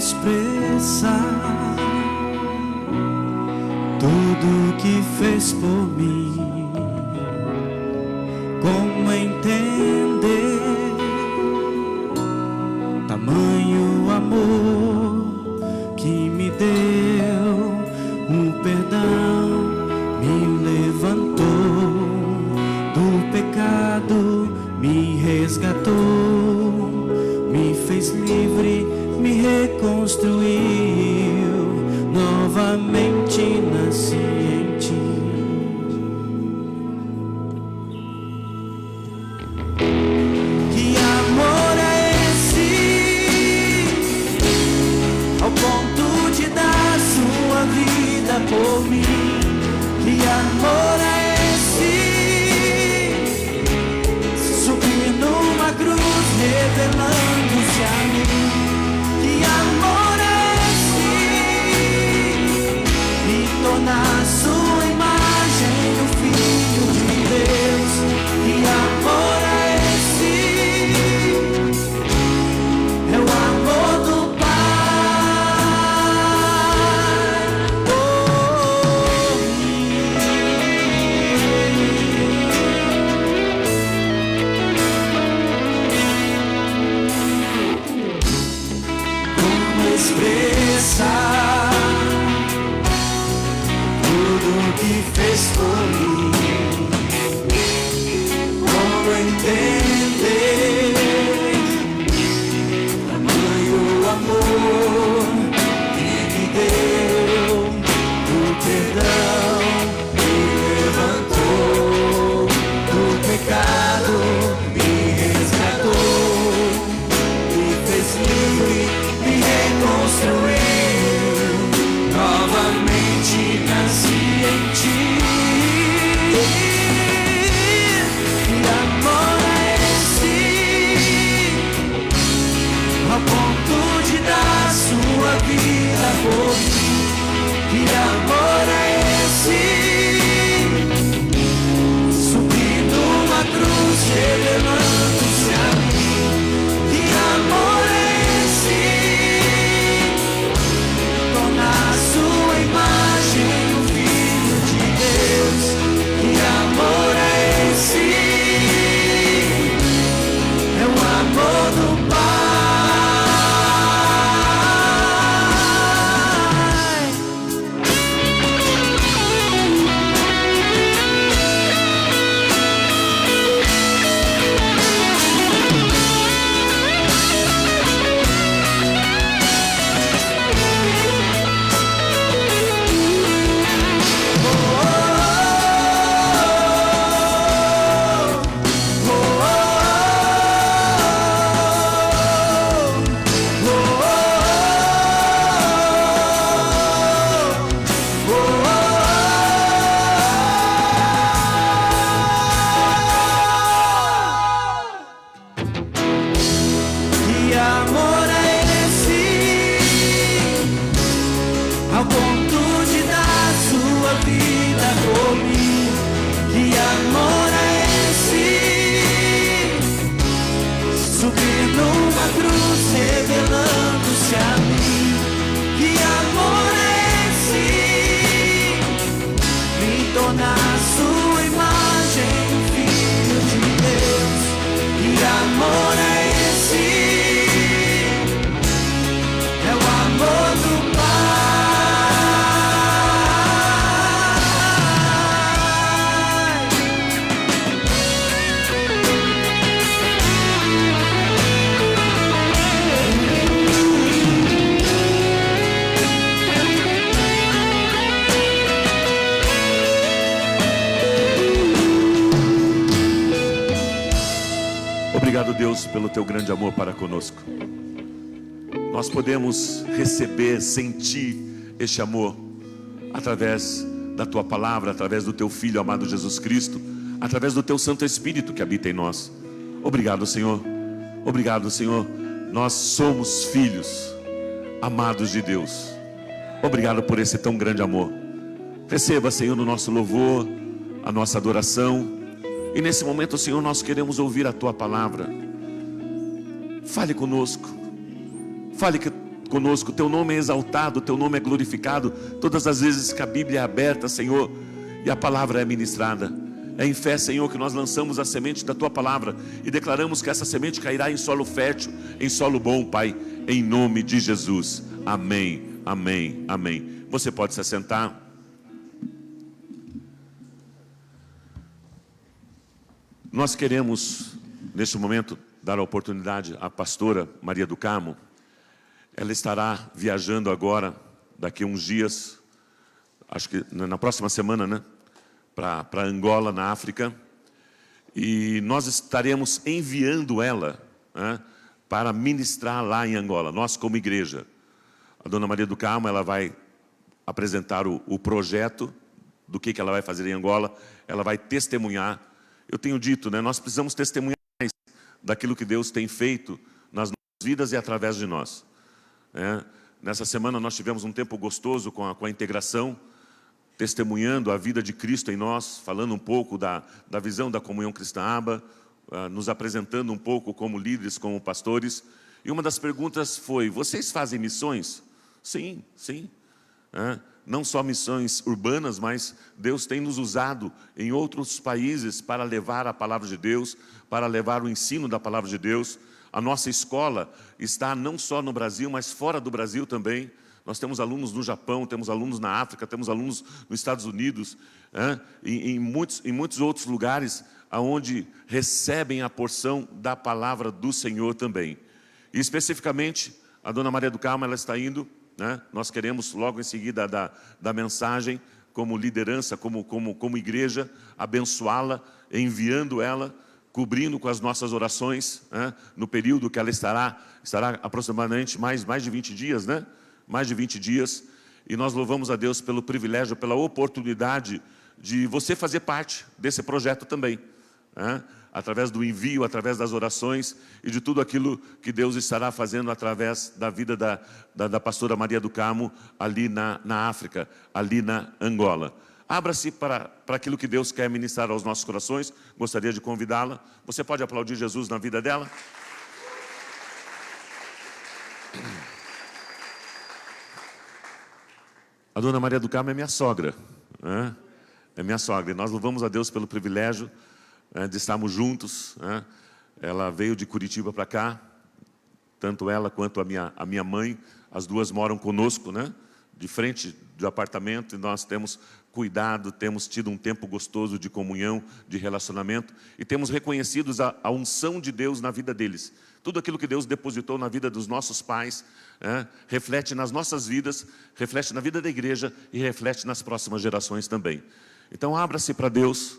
expressar tudo que fez por mim? Como entender tamanho amor que me deu? O perdão me levantou do pecado, me resgatou, me fez livre, me reconstruiu, novamente nasci em ti. Que amor é esse, ao ponto de dar sua vida por mim? Que amor é esse, subir numa cruz revelando-se a mim? Que amor é esse, me tornar sua imagem, o Filho de Deus? Que amor é esse, é o amor do Pai. Como expressar tudo que fez por mim? Como entender tamanho amor que me deu? O perdão me levantou do pecado, me resgatou, me fez livre, me reconstruiu, novamente nasci em ti. Que amor é esse, ao ponto de dar sua vida por mim? Que amor é esse, subir numa cruz revelando-se a mim? Que amor é esse, tornar sua imagem, o Filho de Deus? Que amor é esse, é o amor do Pai. Que amor é esse, ao ponto de dar sua vida por mim? Que amor é esse, subir numa cruz revelando-se a mim? Que amor é esse, me tornar sua imagem, o Filho de Deus? Que amor é esse, é o amor do Pai. Obrigado, Deus, pelo teu grande amor para conosco. Nós podemos receber, sentir este amor através da tua palavra, através do teu Filho amado Jesus Cristo, através do teu Santo Espírito que habita em nós. Obrigado, Senhor. Obrigado, Senhor. Nós somos filhos amados de Deus. Obrigado por esse tão grande amor. Receba, Senhor, no nosso louvor, a nossa adoração. E nesse momento, Senhor, nós queremos ouvir a tua palavra. Fale conosco. Fale conosco, Teu nome é exaltado, Teu nome é glorificado, todas as vezes que a Bíblia é aberta, Senhor, e a palavra é ministrada. É em fé, Senhor, que nós lançamos a semente da Tua palavra e declaramos que essa semente cairá em solo fértil, em solo bom, Pai, em nome de Jesus. Amém, amém, amém. Você pode se assentar. Nós queremos, neste momento, dar a oportunidade à pastora Maria do Carmo. Ela estará viajando agora, daqui a uns dias, acho que na próxima semana, né? Para Angola, na África, e nós estaremos enviando ela, né, para ministrar lá em Angola, nós como igreja. A dona Maria do Carmo, ela vai apresentar o projeto do que ela vai fazer em Angola, ela vai testemunhar. Eu tenho dito, né, nós precisamos testemunhar mais daquilo que Deus tem feito nas nossas vidas e através de nós. Nessa semana nós tivemos um tempo gostoso com a integração, testemunhando a vida de Cristo em nós, falando um pouco da visão da Comunhão Cristã Aba, nos apresentando um pouco como líderes, como pastores. E uma das perguntas foi: vocês fazem missões? Sim, sim. Não só missões urbanas, mas Deus tem nos usado em outros países para levar a palavra de Deus, para levar o ensino da palavra de Deus. A nossa escola está não só no Brasil, mas fora do Brasil também. Nós temos alunos no Japão, temos alunos na África, temos alunos nos Estados Unidos, em muitos outros lugares onde recebem a porção da palavra do Senhor também. E especificamente, a dona Maria do Carmo, ela está indo, né? Nós queremos logo em seguida da mensagem, como liderança, como igreja, abençoá-la, enviando ela, cobrindo com as nossas orações, no período que ela estará aproximadamente mais de 20 dias, né? Mais de 20 dias, e nós louvamos a Deus pelo privilégio, pela oportunidade de você fazer parte desse projeto também, através do envio, através das orações e de tudo aquilo que Deus estará fazendo através da vida da pastora Maria do Carmo ali na África, ali na Angola. Abra-se para aquilo que Deus quer ministrar aos nossos corações. Gostaria de convidá-la. Você pode aplaudir Jesus na vida dela? A dona Maria do Carmo é minha sogra, né? É minha sogra, e nós louvamos a Deus pelo privilégio de estarmos juntos, né? Ela veio de Curitiba para cá, tanto ela quanto a minha mãe, as duas moram conosco, né? De frente do apartamento, e nós temos cuidado, temos tido um tempo gostoso de comunhão, de relacionamento, e temos reconhecido a unção de Deus na vida deles. Tudo aquilo que Deus depositou na vida dos nossos pais, reflete nas nossas vidas, reflete na vida da igreja e reflete nas próximas gerações também. Então abra-se para Deus,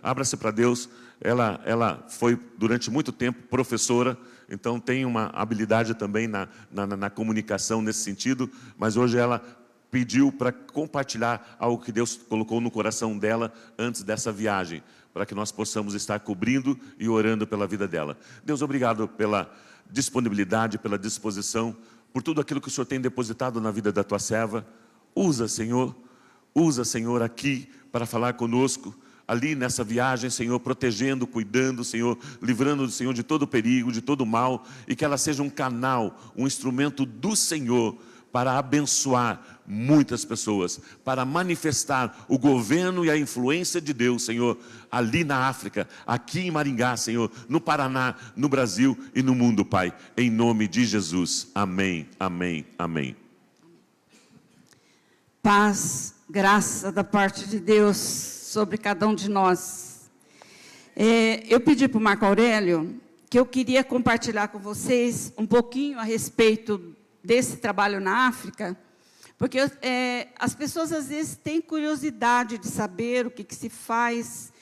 abra-se para Deus. Ela foi durante muito tempo professora, então tem uma habilidade também na comunicação nesse sentido, mas hoje ela pediu para compartilhar algo que Deus colocou no coração dela antes dessa viagem, para que nós possamos estar cobrindo e orando pela vida dela. Deus, obrigado pela disponibilidade, pela disposição, por tudo aquilo que o Senhor tem depositado na vida da tua serva. Usa, Senhor, aqui para falar conosco, ali nessa viagem, Senhor, protegendo, cuidando, Senhor, livrando, Senhor, de todo perigo, de todo mal, e que ela seja um canal, um instrumento do Senhor, para abençoar muitas pessoas, para manifestar o governo e a influência de Deus, Senhor, ali na África, aqui em Maringá, Senhor, no Paraná, no Brasil e no mundo, Pai, em nome de Jesus. Amém, amém, amém. Paz, graça da parte de Deus sobre cada um de nós. Eu pedi para o Marco Aurélio que eu queria compartilhar com vocês um pouquinho a respeito desse trabalho na África, porque as pessoas às vezes têm curiosidade de saber o que se faz.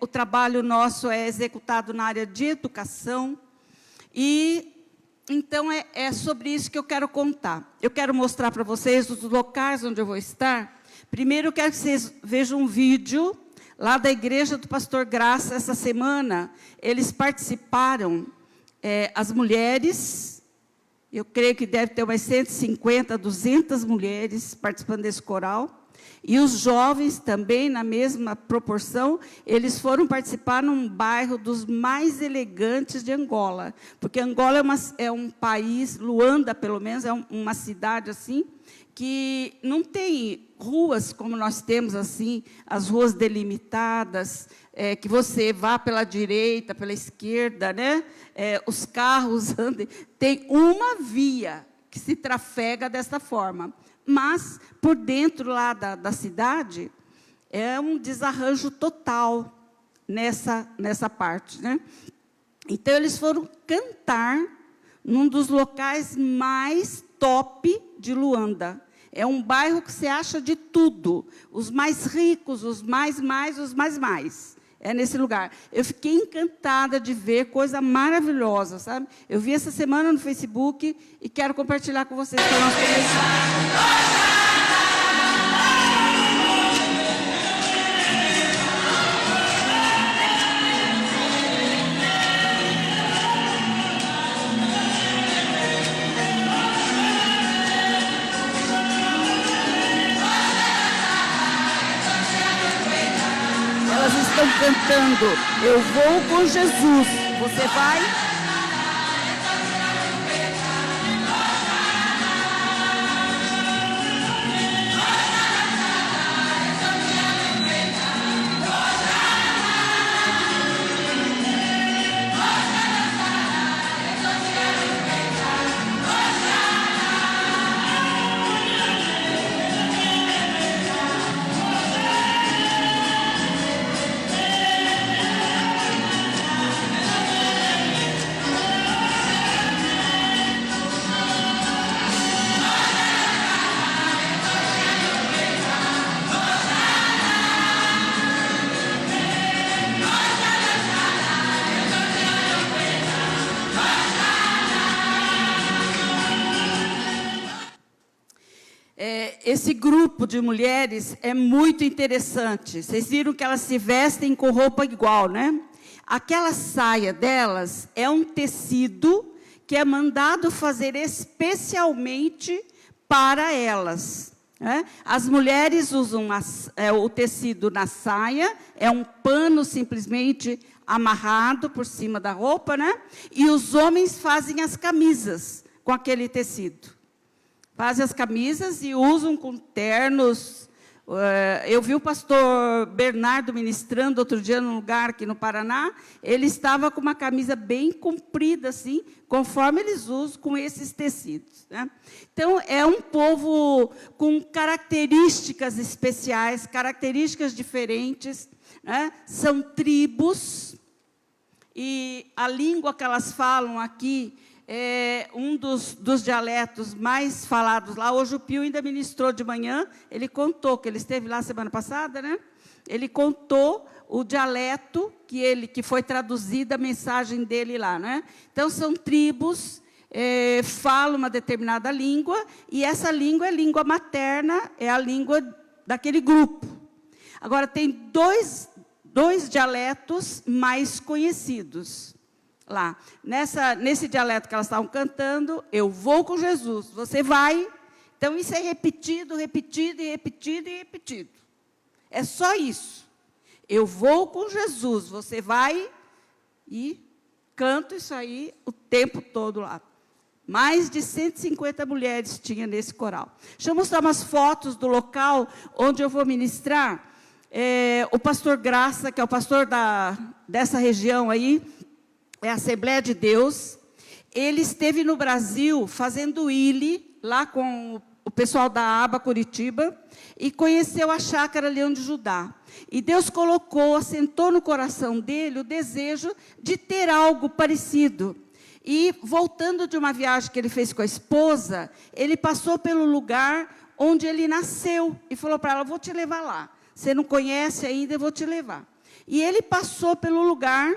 O trabalho nosso é executado na área de educação, e então é sobre isso que eu quero contar. Eu quero mostrar para vocês os locais onde eu vou estar. Primeiro eu quero que vocês vejam um vídeo lá da igreja do pastor Graça. Essa semana eles participaram, as mulheres. Eu creio que deve ter umas 150, 200 mulheres participando desse coral. E os jovens também, na mesma proporção, eles foram participar num bairro dos mais elegantes de Angola. Porque Angola é um país, Luanda, pelo menos, é uma cidade assim, que não tem ruas como nós temos, assim, as ruas delimitadas, que você vá pela direita, pela esquerda, né? Os carros andam. Tem uma via que se trafega dessa forma. Mas, por dentro lá da cidade, é um desarranjo total nessa parte, né? Então, eles foram cantar num dos locais mais top de Luanda. É um bairro que você acha de tudo. Os mais ricos, os mais. É nesse lugar. Eu fiquei encantada de ver, coisa maravilhosa, sabe? Eu vi essa semana no Facebook e quero compartilhar com vocês para nós começarmos. Estão cantando, eu vou com Jesus, você vai? Esse grupo de mulheres é muito interessante. Vocês viram que elas se vestem com roupa igual, né? Aquela saia delas é um tecido que é mandado fazer especialmente para elas, né? As mulheres usam o tecido na saia, é um pano simplesmente amarrado por cima da roupa, né? E os homens fazem as camisas com aquele tecido. Fazem as camisas e usam com ternos. Eu vi o pastor Bernardo ministrando outro dia num lugar aqui no Paraná. Ele estava com uma camisa bem comprida, assim, conforme eles usam com esses tecidos, né? Então, é um povo com características especiais, características diferentes, né? São tribos. E a língua que elas falam aqui é um dos dialetos mais falados lá. Hoje o Pio ainda ministrou de manhã, ele contou, que ele esteve lá semana passada, né? Ele contou o dialeto que foi traduzida a mensagem dele lá, né? Então, são tribos, falam uma determinada língua, e essa língua é língua materna, é a língua daquele grupo. Agora, tem dois dialetos mais conhecidos lá. Nesse dialeto que elas estavam cantando, eu vou com Jesus, você vai. Então, isso é repetido, repetido e repetido e repetido. É só isso. Eu vou com Jesus, você vai, e canto isso aí o tempo todo lá. Mais de 150 mulheres tinha nesse coral. Deixa eu mostrar umas fotos do local onde eu vou ministrar. O pastor Graça, que é o pastor dessa região aí, é a Assembleia de Deus. Ele esteve no Brasil fazendo ile, lá com o pessoal da ABA Curitiba, e conheceu a chácara Leão de Judá. E Deus assentou no coração dele o desejo de ter algo parecido. E, voltando de uma viagem que ele fez com a esposa, ele passou pelo lugar onde ele nasceu, e falou para ela, vou te levar lá. Você não conhece ainda, eu vou te levar. E ele passou pelo lugar,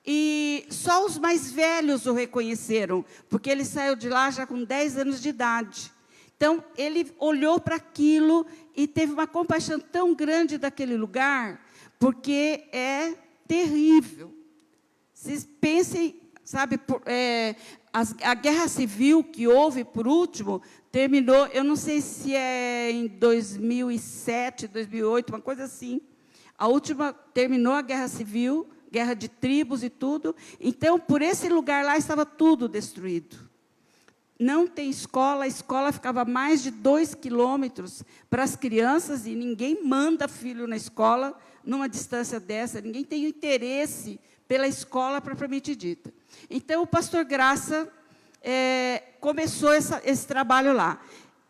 e só os mais velhos o reconheceram, porque ele saiu de lá já com 10 anos de idade. Então, ele olhou para aquilo e teve uma compaixão tão grande daquele lugar, porque é terrível. Vocês pensem sabe? A guerra civil que houve, por último, terminou, eu não sei se é em 2007, 2008, uma coisa assim. A última, terminou a guerra civil, guerra de tribos e tudo. Então, por esse lugar lá, estava tudo destruído. Não tem escola, a escola ficava a mais de 2 quilômetros para as crianças, e ninguém manda filho na escola numa distância dessa, ninguém tem interesse pela escola propriamente dita. Então, o pastor Graça começou esse trabalho lá.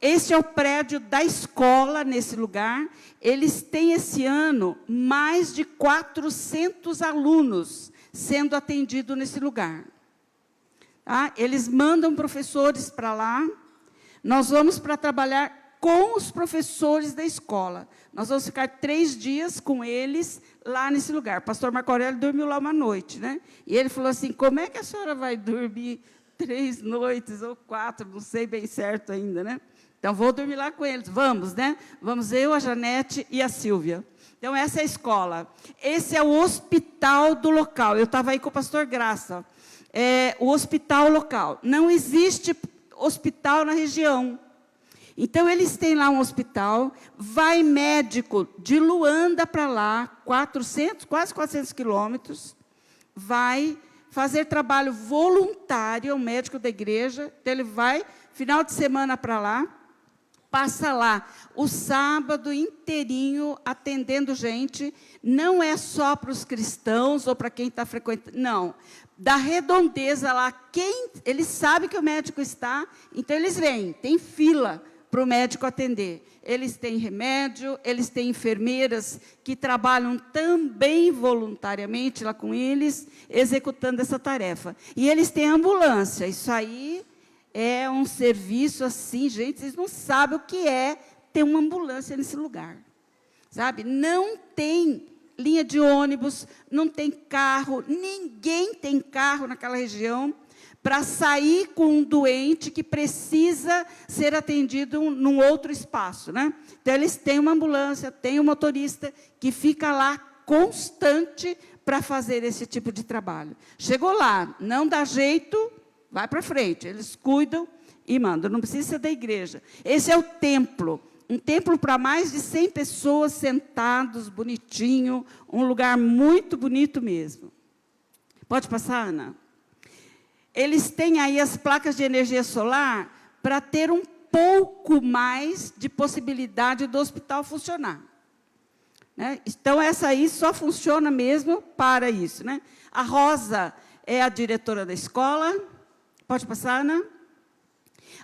Este é o prédio da escola, nesse lugar. Eles têm, esse ano, mais de 400 alunos sendo atendidos nesse lugar. Tá? Eles mandam professores para lá. Nós vamos para trabalhar com os professores da escola. Nós vamos ficar 3 dias com eles lá nesse lugar. O pastor Marco Aurélio dormiu lá uma noite, né? E ele falou assim, como é que a senhora vai dormir 3 noites ou 4, não sei bem certo ainda, né? Então, vou dormir lá com eles. Vamos, né? Vamos eu, a Janete e a Silvia. Então, essa é a escola. Esse é o hospital do local. Eu estava aí com o pastor Graça. O hospital local. Não existe hospital na região. Então, eles têm lá um hospital. Vai médico de Luanda para lá, 400, quase 400 quilômetros. Vai fazer trabalho voluntário, é um médico da igreja. Então, ele vai, final de semana para lá. Passa lá o sábado inteirinho atendendo gente, não é só para os cristãos ou para quem está frequentando, não. Da redondeza lá, eles sabem que o médico está, então eles vêm, tem fila para o médico atender. Eles têm remédio, eles têm enfermeiras que trabalham também voluntariamente lá com eles, executando essa tarefa. E eles têm ambulância, isso aí é um serviço assim, gente, vocês não sabem o que é ter uma ambulância nesse lugar. Sabe? Não tem linha de ônibus, não tem carro, ninguém tem carro naquela região para sair com um doente que precisa ser atendido num outro espaço, né? Então, eles têm uma ambulância, tem um motorista que fica lá constante para fazer esse tipo de trabalho. Chegou lá, não dá jeito, vai para frente, eles cuidam e mandam, não precisa ser da igreja. Esse é o templo, um templo para mais de 100 pessoas sentados, bonitinho, um lugar muito bonito mesmo. Pode passar, Ana? Eles têm aí as placas de energia solar para ter um pouco mais de possibilidade do hospital funcionar. Né? Então, essa aí só funciona mesmo para isso. Né? A Rosa é a diretora da escola. Pode passar, Ana?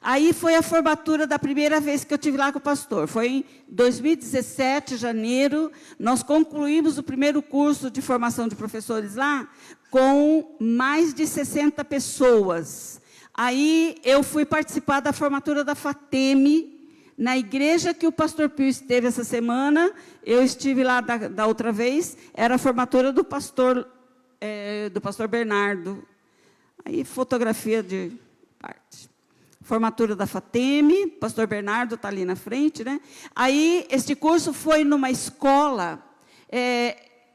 Aí foi a formatura da primeira vez que eu estive lá com o pastor. Foi em 2017, janeiro. Nós concluímos o primeiro curso de formação de professores lá com mais de 60 pessoas. Aí eu fui participar da formatura da FATEME, na igreja que o pastor Pio esteve essa semana. Eu estive lá da outra vez. Era a formatura do pastor Bernardo. Aí, fotografia de parte. Formatura da FATEME, pastor Bernardo está ali na frente, né? Aí, este curso foi numa escola,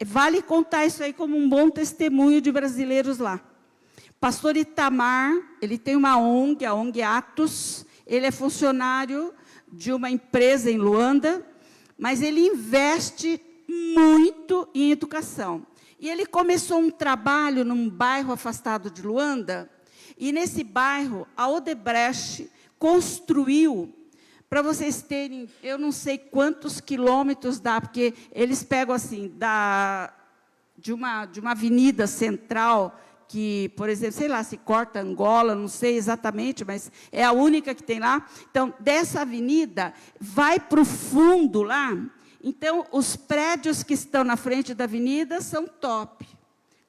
vale contar isso aí como um bom testemunho de brasileiros lá. Pastor Itamar, ele tem uma ONG, a ONG Atos, ele é funcionário de uma empresa em Luanda, mas ele investe muito em educação. E ele começou um trabalho num bairro afastado de Luanda, e nesse bairro, a Odebrecht construiu, para vocês terem, eu não sei quantos quilômetros dá, porque eles pegam assim, de uma avenida central, que, por exemplo, sei lá, se corta Angola, não sei exatamente, mas é a única que tem lá. Então, dessa avenida, vai para o fundo lá. Então, os prédios que estão na frente da avenida são top.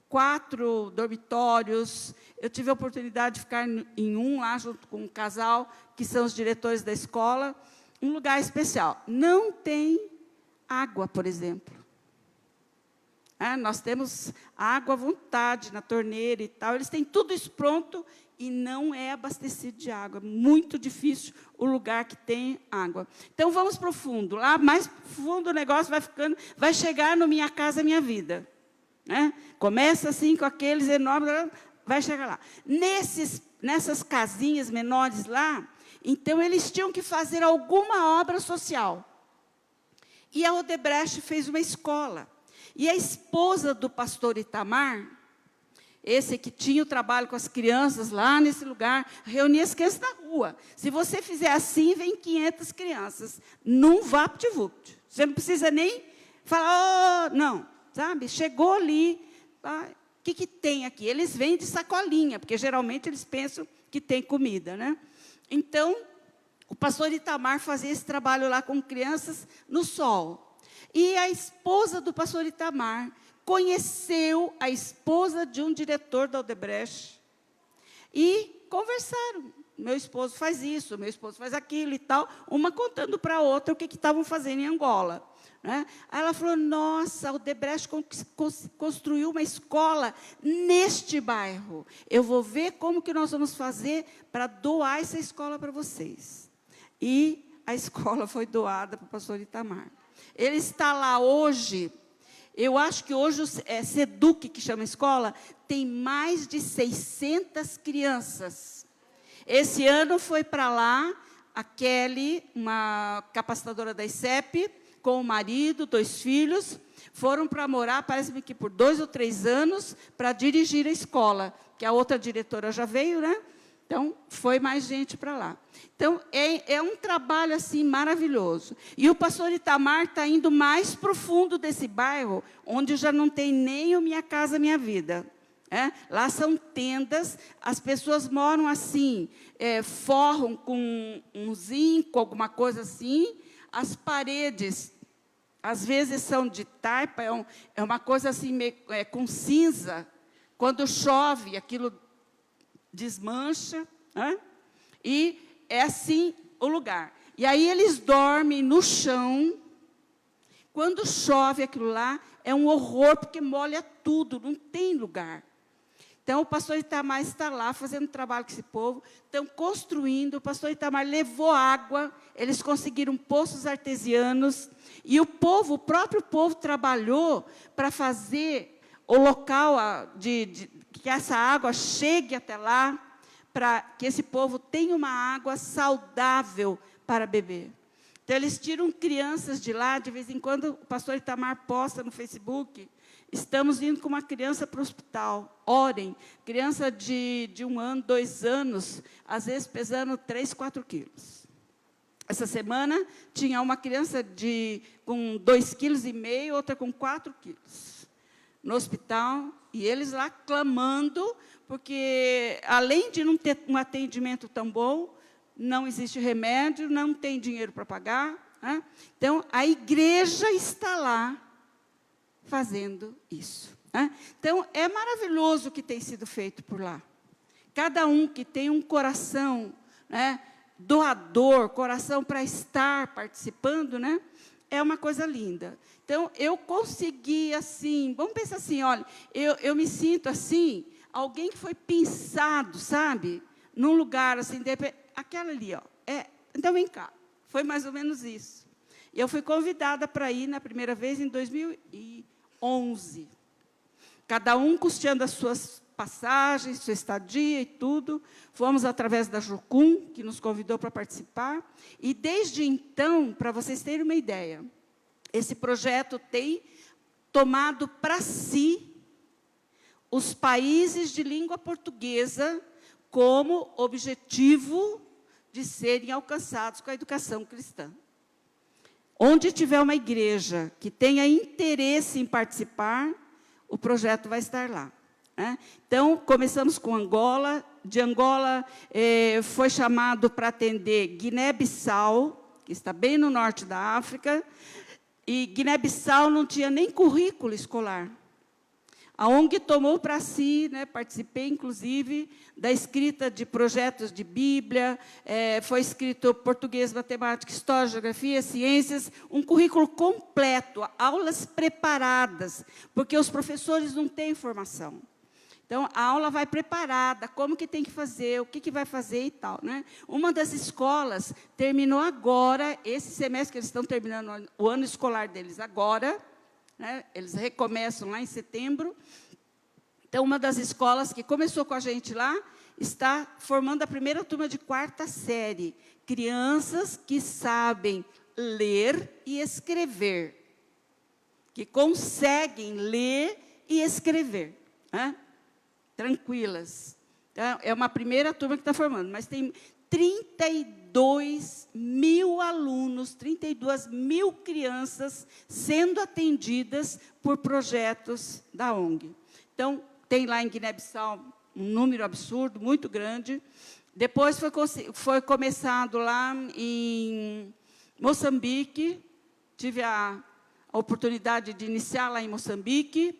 4 dormitórios. Eu tive a oportunidade de ficar em um lá, junto com um casal, que são os diretores da escola. Um lugar especial. Não tem água, por exemplo. Nós temos água à vontade na torneira e tal. Eles têm tudo isso pronto e não é abastecido de água. Muito difícil o lugar que tem água. Então, vamos para o fundo. Lá, mais fundo o negócio vai ficando, vai chegar no Minha Casa Minha Vida. Né? Começa assim com aqueles enormes, vai chegar lá. Nessas casinhas menores lá, então, eles tinham que fazer alguma obra social. E a Odebrecht fez uma escola. E a esposa do pastor Itamar, esse que tinha o trabalho com as crianças lá nesse lugar, reunia as crianças na rua. Se você fizer assim, vem 500 crianças, num vapt-vupt. Você não precisa nem falar, oh, não, sabe? Chegou ali, o que tem aqui? Eles vêm de sacolinha, porque geralmente eles pensam que tem comida, né? Então, o pastor Itamar fazia esse trabalho lá com crianças no sol. E a esposa do pastor Itamar conheceu a esposa de um diretor da Odebrecht e conversaram. Meu esposo faz isso, meu esposo faz aquilo e tal, uma contando para a outra o que estavam fazendo em Angola. Né? Aí ela falou, nossa, a Odebrecht construiu uma escola neste bairro. Eu vou ver como que nós vamos fazer para doar essa escola para vocês. E a escola foi doada para o pastor Itamar. Ele está lá hoje, eu acho que hoje é SEDUC, que chama a escola, tem mais de 600 crianças. Esse ano foi para lá a Kelly, uma capacitadora da ICEP, com o marido, 2 filhos, foram para morar, parece-me que por 2 ou 3 anos, para dirigir a escola, que a outra diretora já veio, né? Então, foi mais gente para lá. Então, é um trabalho, assim, maravilhoso. E o pastor Itamar está indo mais profundo desse bairro, onde já não tem nem o Minha Casa Minha Vida. Lá são tendas, as pessoas moram assim, forram com um zinco, alguma coisa assim, as paredes, às vezes, são de taipa, é uma coisa assim, meio, com cinza. Quando chove, aquilo desmancha, né? E é assim o lugar. E aí eles dormem no chão. Quando chove aquilo lá, é um horror, porque molha tudo, não tem lugar. Então, o pastor Itamar está lá, fazendo trabalho com esse povo, estão construindo, o pastor Itamar levou água, eles conseguiram poços artesianos, e o próprio povo trabalhou para fazer o local que essa água chegue até lá, para que esse povo tenha uma água saudável para beber. Então, eles tiram crianças de lá, de vez em quando o pastor Itamar posta no Facebook, estamos indo com uma criança para o hospital, orem, criança de 1 ano, 2 anos, às vezes pesando 3, 4 quilos. Essa semana, tinha uma criança com 2,5 quilos, outra com 4 quilos, no hospital, e eles lá clamando, porque, além de não ter um atendimento tão bom, não existe remédio, não tem dinheiro para pagar. Né? Então, a igreja está lá fazendo isso. Né? Então, é maravilhoso o que tem sido feito por lá. Cada um que tem um coração, né, doador, coração para estar participando, né, é uma coisa linda. Então, eu consegui, assim, vamos pensar assim, olha, eu me sinto assim, alguém que foi pensado, sabe, num lugar assim, aquela ali, ó, então vem cá, foi mais ou menos isso. E eu fui convidada para ir na primeira vez em 2011. Cada um custeando as suas passagens, sua estadia e tudo. Fomos através da Jucum, que nos convidou para participar. E, desde então, para vocês terem uma ideia, esse projeto tem tomado para si os países de língua portuguesa como objetivo de serem alcançados com a educação cristã. Onde tiver uma igreja que tenha interesse em participar, o projeto vai estar lá. Né? Então, começamos com Angola. De Angola, foi chamado para atender Guiné-Bissau, que está bem no norte da África, e Guiné-Bissau não tinha nem currículo escolar. A ONG tomou para si, né, participei, inclusive, da escrita de projetos de Bíblia, foi escrito português, matemática, história, geografia, ciências, um currículo completo, aulas preparadas, porque os professores não têm formação. Então, a aula vai preparada, como que tem que fazer, o que vai fazer e tal. Né? Uma das escolas terminou agora, esse semestre que eles estão terminando o ano escolar deles agora, né? Eles recomeçam lá em setembro, Então, uma das escolas que começou com a gente lá, está formando a primeira turma de 4ª série. Crianças que sabem ler e escrever, que conseguem ler e escrever, né? Tranquilas. Então, é uma primeira turma que está formando, mas tem 32 mil alunos, 32 mil crianças sendo atendidas por projetos da ONG. Então, tem lá em Guiné-Bissau um número absurdo, muito grande. Depois foi começado lá em Moçambique, tive a oportunidade de iniciar lá em Moçambique,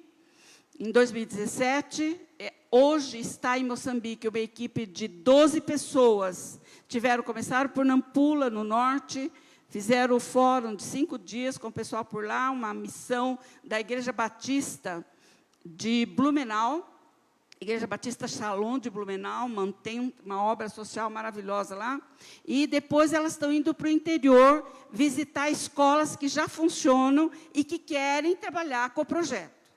em 2017. Hoje está em Moçambique uma equipe de 12 pessoas. Começaram por Nampula, no norte, fizeram o fórum de 5 dias com o pessoal por lá, uma missão da Igreja Batista de Blumenau, Igreja Batista Shalom de Blumenau, mantém uma obra social maravilhosa lá. E depois elas estão indo para o interior, visitar escolas que já funcionam e que querem trabalhar com o projeto,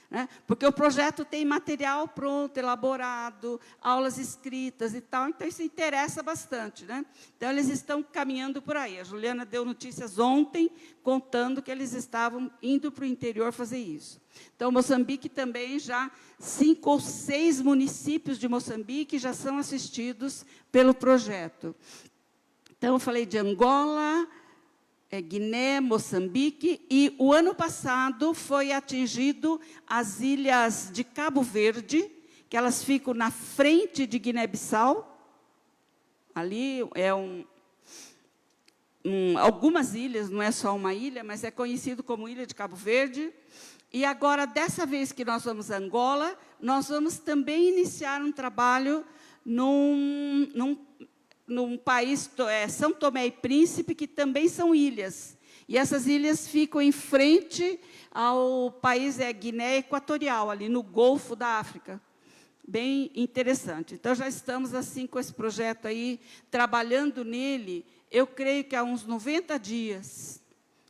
né? Porque o projeto tem material pronto, elaborado, aulas escritas e tal, então isso interessa bastante, né? Então, eles estão caminhando por aí. A Juliana deu notícias ontem, contando que eles estavam indo para o interior fazer isso. Então, Moçambique também já, 5 ou 6 municípios de Moçambique já são assistidos pelo projeto. Então, eu falei de Angola, Guiné, Moçambique, e o ano passado foi atingido as ilhas de Cabo Verde, que elas ficam na frente de Guiné-Bissau. Ali é algumas ilhas, não é só uma ilha, mas é conhecido como Ilha de Cabo Verde. E agora, dessa vez que nós vamos a Angola, nós vamos também iniciar um trabalho num país, São Tomé e Príncipe, que também são ilhas. E essas ilhas ficam em frente ao país Guiné Equatorial, ali no Golfo da África. Bem interessante. Então, já estamos assim com esse projeto aí, trabalhando nele, eu creio que há uns 90 dias,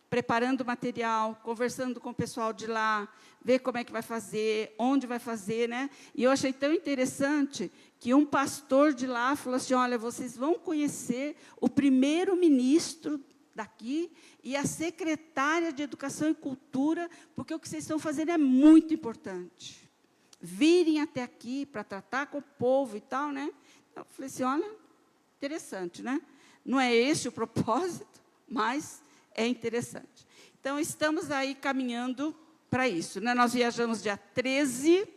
preparando material, conversando com o pessoal de lá, ver como é que vai fazer, onde vai fazer, né? E eu achei tão interessante que um pastor de lá falou assim, olha, vocês vão conhecer o primeiro-ministro daqui e a secretária de Educação e Cultura, porque o que vocês estão fazendo é muito importante. Virem até aqui para tratar com o povo e tal, né? Eu falei assim, olha, interessante, né? Não é esse o propósito, mas é interessante. Então, estamos aí caminhando para isso, né? Nós viajamos dia 13,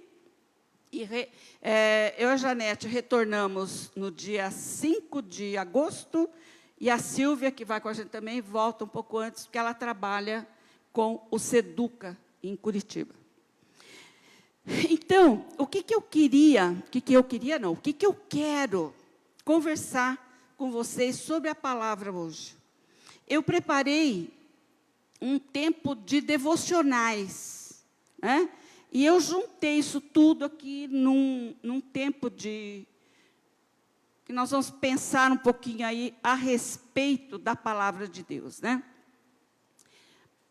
e eu e a Janete retornamos no dia 5 de agosto, e a Silvia, que vai com a gente também, volta um pouco antes, porque ela trabalha com o SEDUCA, em Curitiba. Então, o que eu quero conversar com vocês sobre a palavra hoje? Eu preparei um tempo de devocionais, né? E eu juntei isso tudo aqui num tempo que nós vamos pensar um pouquinho aí a respeito da palavra de Deus, né?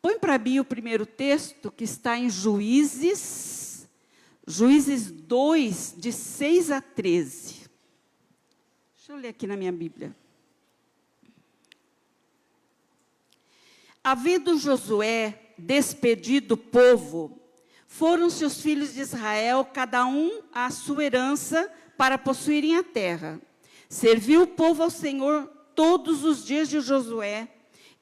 Põe para mim o primeiro texto, que está em Juízes 2, de 6 a 13. Deixa eu ler aqui na minha Bíblia. Havendo Josué despedido o povo, foram-se os filhos de Israel, cada um à sua herança, para possuírem a terra. Serviu o povo ao Senhor todos os dias de Josué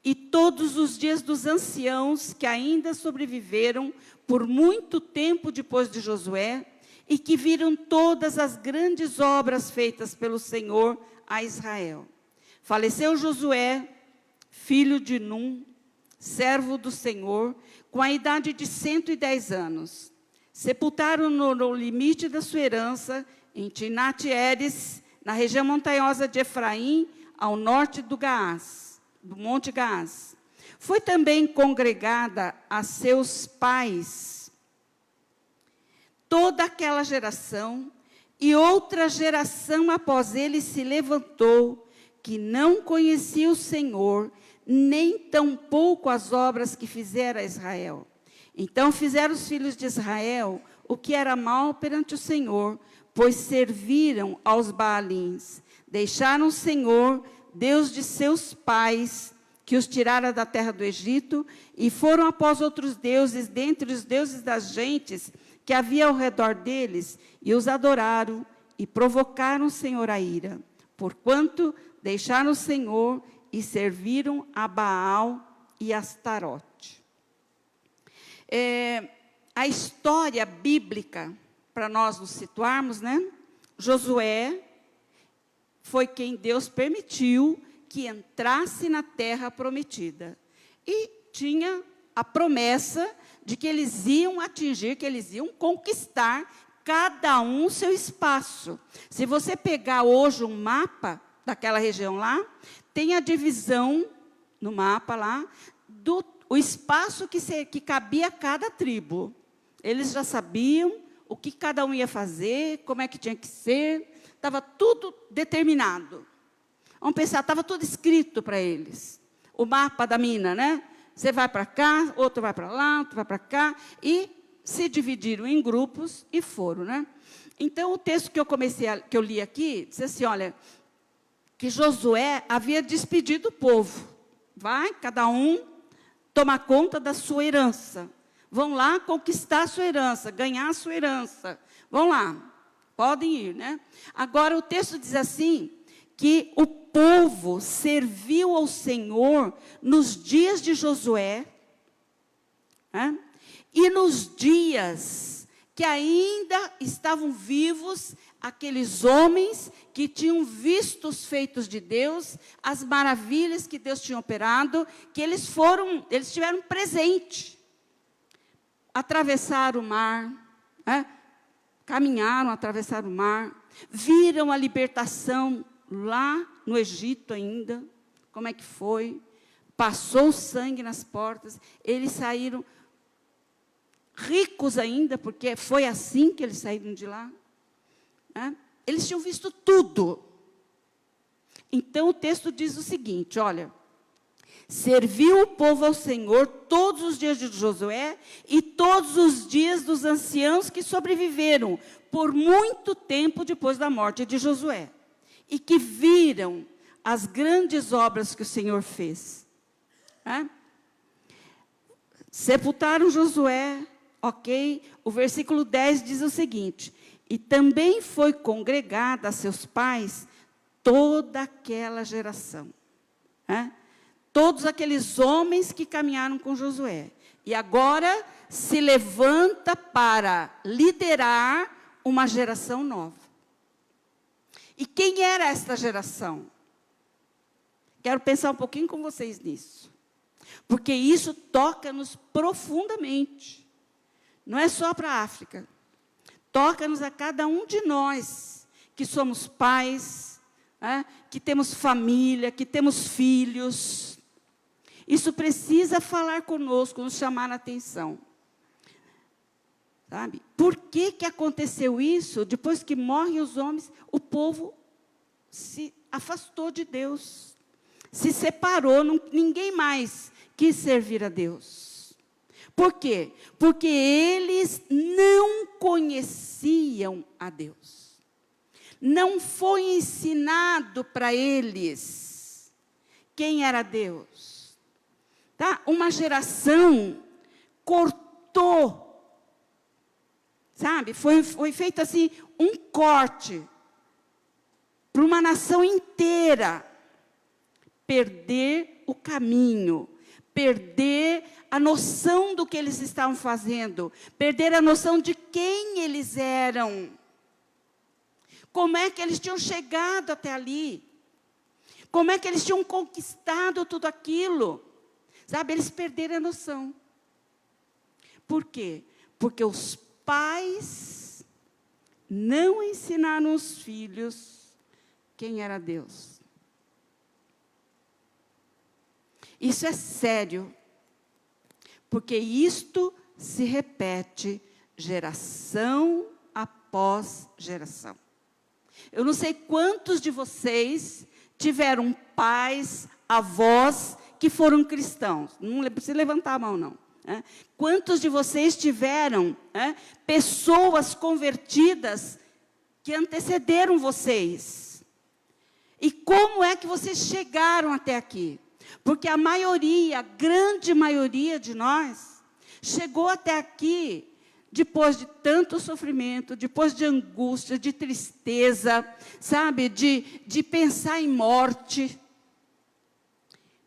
e todos os dias dos anciãos que ainda sobreviveram por muito tempo depois de Josué e que viram todas as grandes obras feitas pelo Senhor a Israel. Faleceu Josué, filho de Num, servo do Senhor, com a idade de 110 anos. Sepultaram-no no limite da sua herança, em Timnat-Heres, na região montanhosa de Efraim, ao norte do Monte Gaás. Foi também congregada a seus pais toda aquela geração, e outra geração após ele se levantou, que não conhecia o Senhor, nem tampouco as obras que fizera Israel. Então fizeram os filhos de Israel o que era mal perante o Senhor, pois serviram aos Baalins. Deixaram o Senhor, Deus de seus pais, que os tirara da terra do Egito, e foram após outros deuses, dentre os deuses das gentes que havia ao redor deles, e os adoraram, e provocaram o Senhor a ira, porquanto deixaram o Senhor e serviram a Baal e a Astarote. A história bíblica, para nós nos situarmos, né? Josué foi quem Deus permitiu que entrasse na terra prometida. E tinha a promessa de que eles iam atingir, que eles iam conquistar cada um o seu espaço. Se você pegar hoje um mapa daquela região lá, tem a divisão no mapa lá, o espaço que cabia a cada tribo. Eles já sabiam o que cada um ia fazer, como é que tinha que ser, estava tudo determinado. Vamos pensar, estava tudo escrito para eles. O mapa da mina, né? Você vai para cá, outro vai para lá, outro vai para cá, e se dividiram em grupos e foram, né? Então, o texto que eu li aqui, diz assim, olha, que Josué havia despedido o povo. Vai, cada um, tomar conta da sua herança. Vão lá conquistar a sua herança, ganhar a sua herança. Vão lá, podem ir, né? Agora, o texto diz assim, que o povo serviu ao Senhor nos dias de Josué, né? E nos dias que ainda estavam vivos aqueles homens que tinham visto os feitos de Deus, as maravilhas que Deus tinha operado, que eles tiveram presente. Atravessaram o mar, né? Caminharam, atravessaram o mar, viram a libertação lá no Egito ainda, como é que foi, passou o sangue nas portas, eles saíram ricos ainda, porque foi assim que eles saíram de lá, né? Eles tinham visto tudo. Então o texto diz o seguinte, olha, serviu o povo ao Senhor todos os dias de Josué e todos os dias dos anciãos que sobreviveram por muito tempo depois da morte de Josué, e que viram as grandes obras que o Senhor fez. Sepultaram Josué, ok? O versículo 10 diz o seguinte, e também foi congregada a seus pais toda aquela geração. Todos aqueles homens que caminharam com Josué. E agora se levanta para liderar uma geração nova. E quem era esta geração? Quero pensar um pouquinho com vocês nisso. Porque isso toca-nos profundamente. Não é só para a África. Toca-nos a cada um de nós, que somos pais, que temos família, que temos filhos. Isso precisa falar conosco, nos chamar a atenção. Sabe? Por que aconteceu isso? Depois que morrem os homens, o povo se afastou de Deus. Se separou, ninguém mais quis servir a Deus. Por quê? Porque eles não conheciam a Deus. Não foi ensinado para eles quem era Deus. Tá? Uma geração cortou. Sabe, foi feito assim, um corte para uma nação inteira perder o caminho, perder a noção do que eles estavam fazendo, perder a noção de quem eles eram, como é que eles tinham chegado até ali, como é que eles tinham conquistado tudo aquilo, sabe, eles perderam a noção. Por quê? Porque os pais não ensinaram os filhos quem era Deus. Isso é sério, porque isto se repete geração após geração. Eu não sei quantos de vocês tiveram pais, avós que foram cristãos. Não precisa levantar a mão, não. né? Quantos de vocês tiveram pessoas convertidas que antecederam vocês? E como é que vocês chegaram até aqui? Porque a maioria, a grande maioria de nós, chegou até aqui depois de tanto sofrimento, depois de angústia, de tristeza, sabe? De pensar em morte.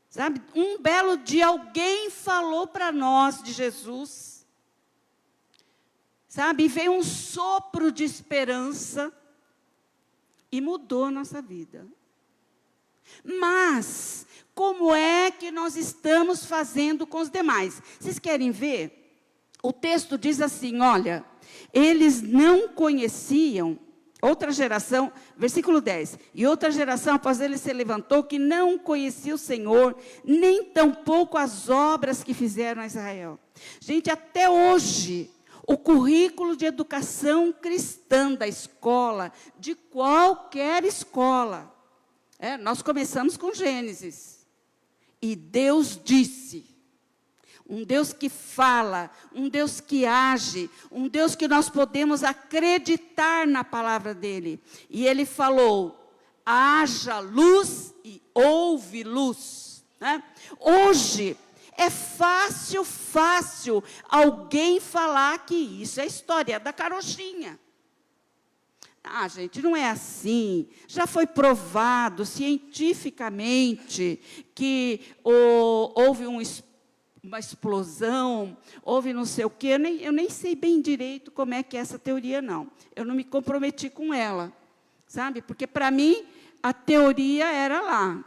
Sabe? Um belo dia alguém falou para nós de Jesus. Sabe? E veio um sopro de esperança e mudou a nossa vida. Mas, como é que nós estamos fazendo com os demais? Vocês querem ver? O texto diz assim, olha, eles não conheciam, outra geração, versículo 10, e outra geração após ele se levantou, que não conhecia o Senhor, nem tampouco as obras que fizeram a Israel. Gente, até hoje, o currículo de educação cristã da escola, de qualquer escola, nós começamos com Gênesis, e Deus disse, um Deus que fala, um Deus que age, um Deus que nós podemos acreditar na palavra dEle. E Ele falou, haja luz e houve luz. Né? Hoje, é fácil alguém falar que isso é história da carochinha. Ah, gente, não é assim. Já foi provado cientificamente que houve uma explosão, houve não sei o quê, eu nem sei bem direito como é que é essa teoria, não. Eu não me comprometi com ela, sabe? Porque, para mim, a teoria era lá.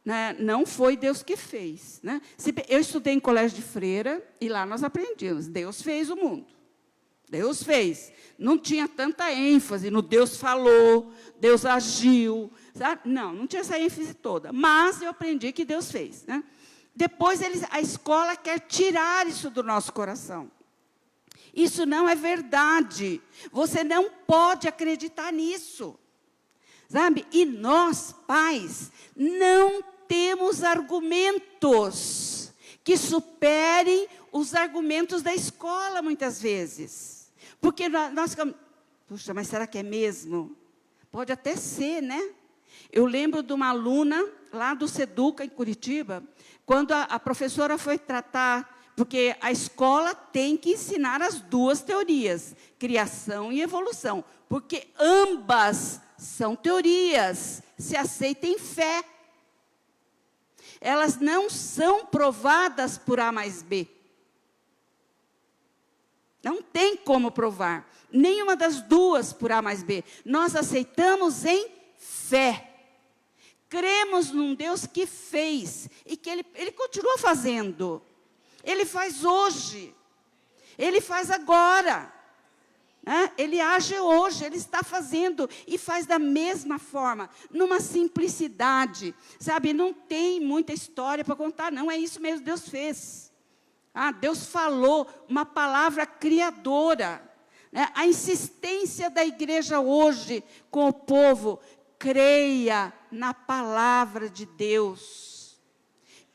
Né? Não foi Deus que fez. Né? Eu estudei em colégio de freira, e lá nós aprendíamos, Deus fez o mundo. Deus fez. Não tinha tanta ênfase no Deus falou, Deus agiu. Sabe? Não tinha essa ênfase toda. Mas eu aprendi que Deus fez, né? Depois, a escola quer tirar isso do nosso coração. Isso não é verdade. Você não pode acreditar nisso. Sabe? E nós, pais, não temos argumentos que superem os argumentos da escola, muitas vezes. Porque nós ficamos, puxa, mas será que é mesmo? Pode até ser, né? Eu lembro de uma aluna lá do Seduca, em Curitiba, quando a professora foi tratar, porque a escola tem que ensinar as duas teorias, criação e evolução, porque ambas são teorias, se aceitam em fé. Elas não são provadas por A mais B. Não tem como provar, nenhuma das duas por A mais B. Nós aceitamos em fé. Cremos num Deus que fez e que Ele continua fazendo. Ele faz hoje. Ele faz agora. Né? Ele age hoje, Ele está fazendo e faz da mesma forma, numa simplicidade. Sabe, não tem muita história para contar, não, é isso mesmo, Deus fez. Deus falou uma palavra criadora. Né? A insistência da igreja hoje com o povo, creia na palavra de Deus.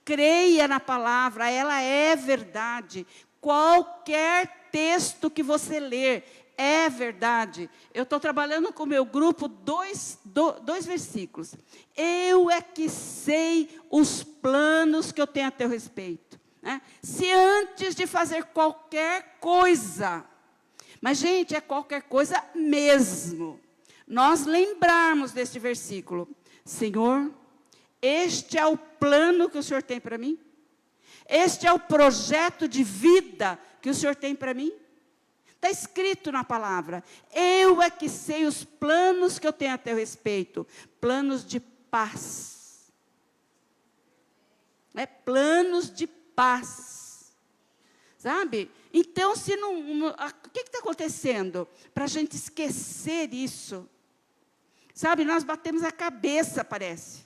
Creia na palavra, ela é verdade. Qualquer texto que você ler é verdade. Eu estou trabalhando com o meu grupo dois versículos. Eu é que sei os planos que eu tenho a teu respeito. Né? Se antes de fazer qualquer coisa, mas, gente, é qualquer coisa mesmo, nós lembrarmos deste versículo, Senhor, este é o plano que o Senhor tem para mim? Este é o projeto de vida que o Senhor tem para mim? Está escrito na palavra, eu é que sei os planos que eu tenho a teu respeito, planos de paz. Planos de paz. Sabe? Então, se não, o que está acontecendo? Para a gente esquecer isso. Sabe, nós batemos a cabeça, parece.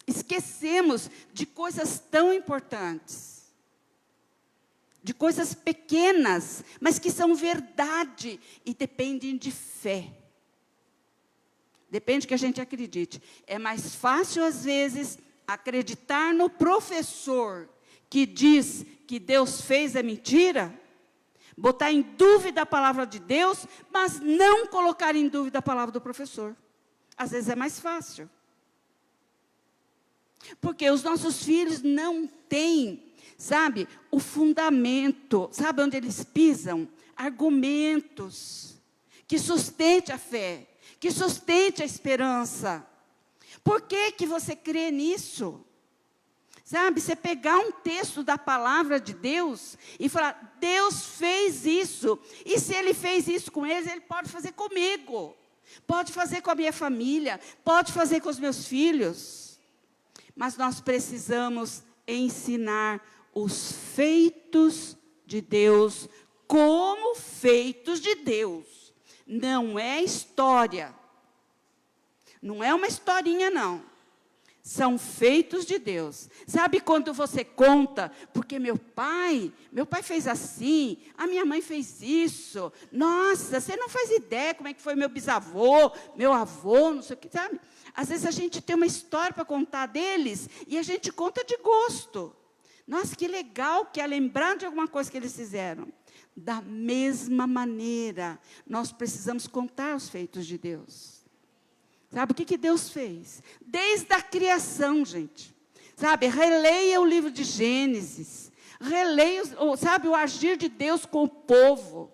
Esquecemos de coisas tão importantes. De coisas pequenas, mas que são verdade e dependem de fé. Depende que a gente acredite. É mais fácil, às vezes, acreditar no professor que diz que Deus fez é mentira? Botar em dúvida a palavra de Deus, mas não colocar em dúvida a palavra do professor. Às vezes é mais fácil. Porque os nossos filhos não têm, sabe, o fundamento, sabe onde eles pisam? Argumentos que sustente a fé, que sustente a esperança. Por que que você crê nisso? Sabe, você pegar um texto da palavra de Deus e falar, Deus fez isso, e se Ele fez isso com eles, Ele pode fazer comigo, pode fazer com a minha família, pode fazer com os meus filhos. Mas nós precisamos ensinar os feitos de Deus como feitos de Deus. Não é história. Não é uma historinha, não. São feitos de Deus. Sabe quando você conta, porque meu pai fez assim, a minha mãe fez isso. Nossa, você não faz ideia como é que foi meu bisavô, meu avô, não sei o que, sabe? Às vezes a gente tem uma história para contar deles e a gente conta de gosto. Nossa, que legal que é lembrar de alguma coisa que eles fizeram. Da mesma maneira, nós precisamos contar os feitos de Deus. Sabe o que Deus fez? Desde a criação, gente. Sabe, releia o livro de Gênesis. Releia, sabe, o agir de Deus com o povo.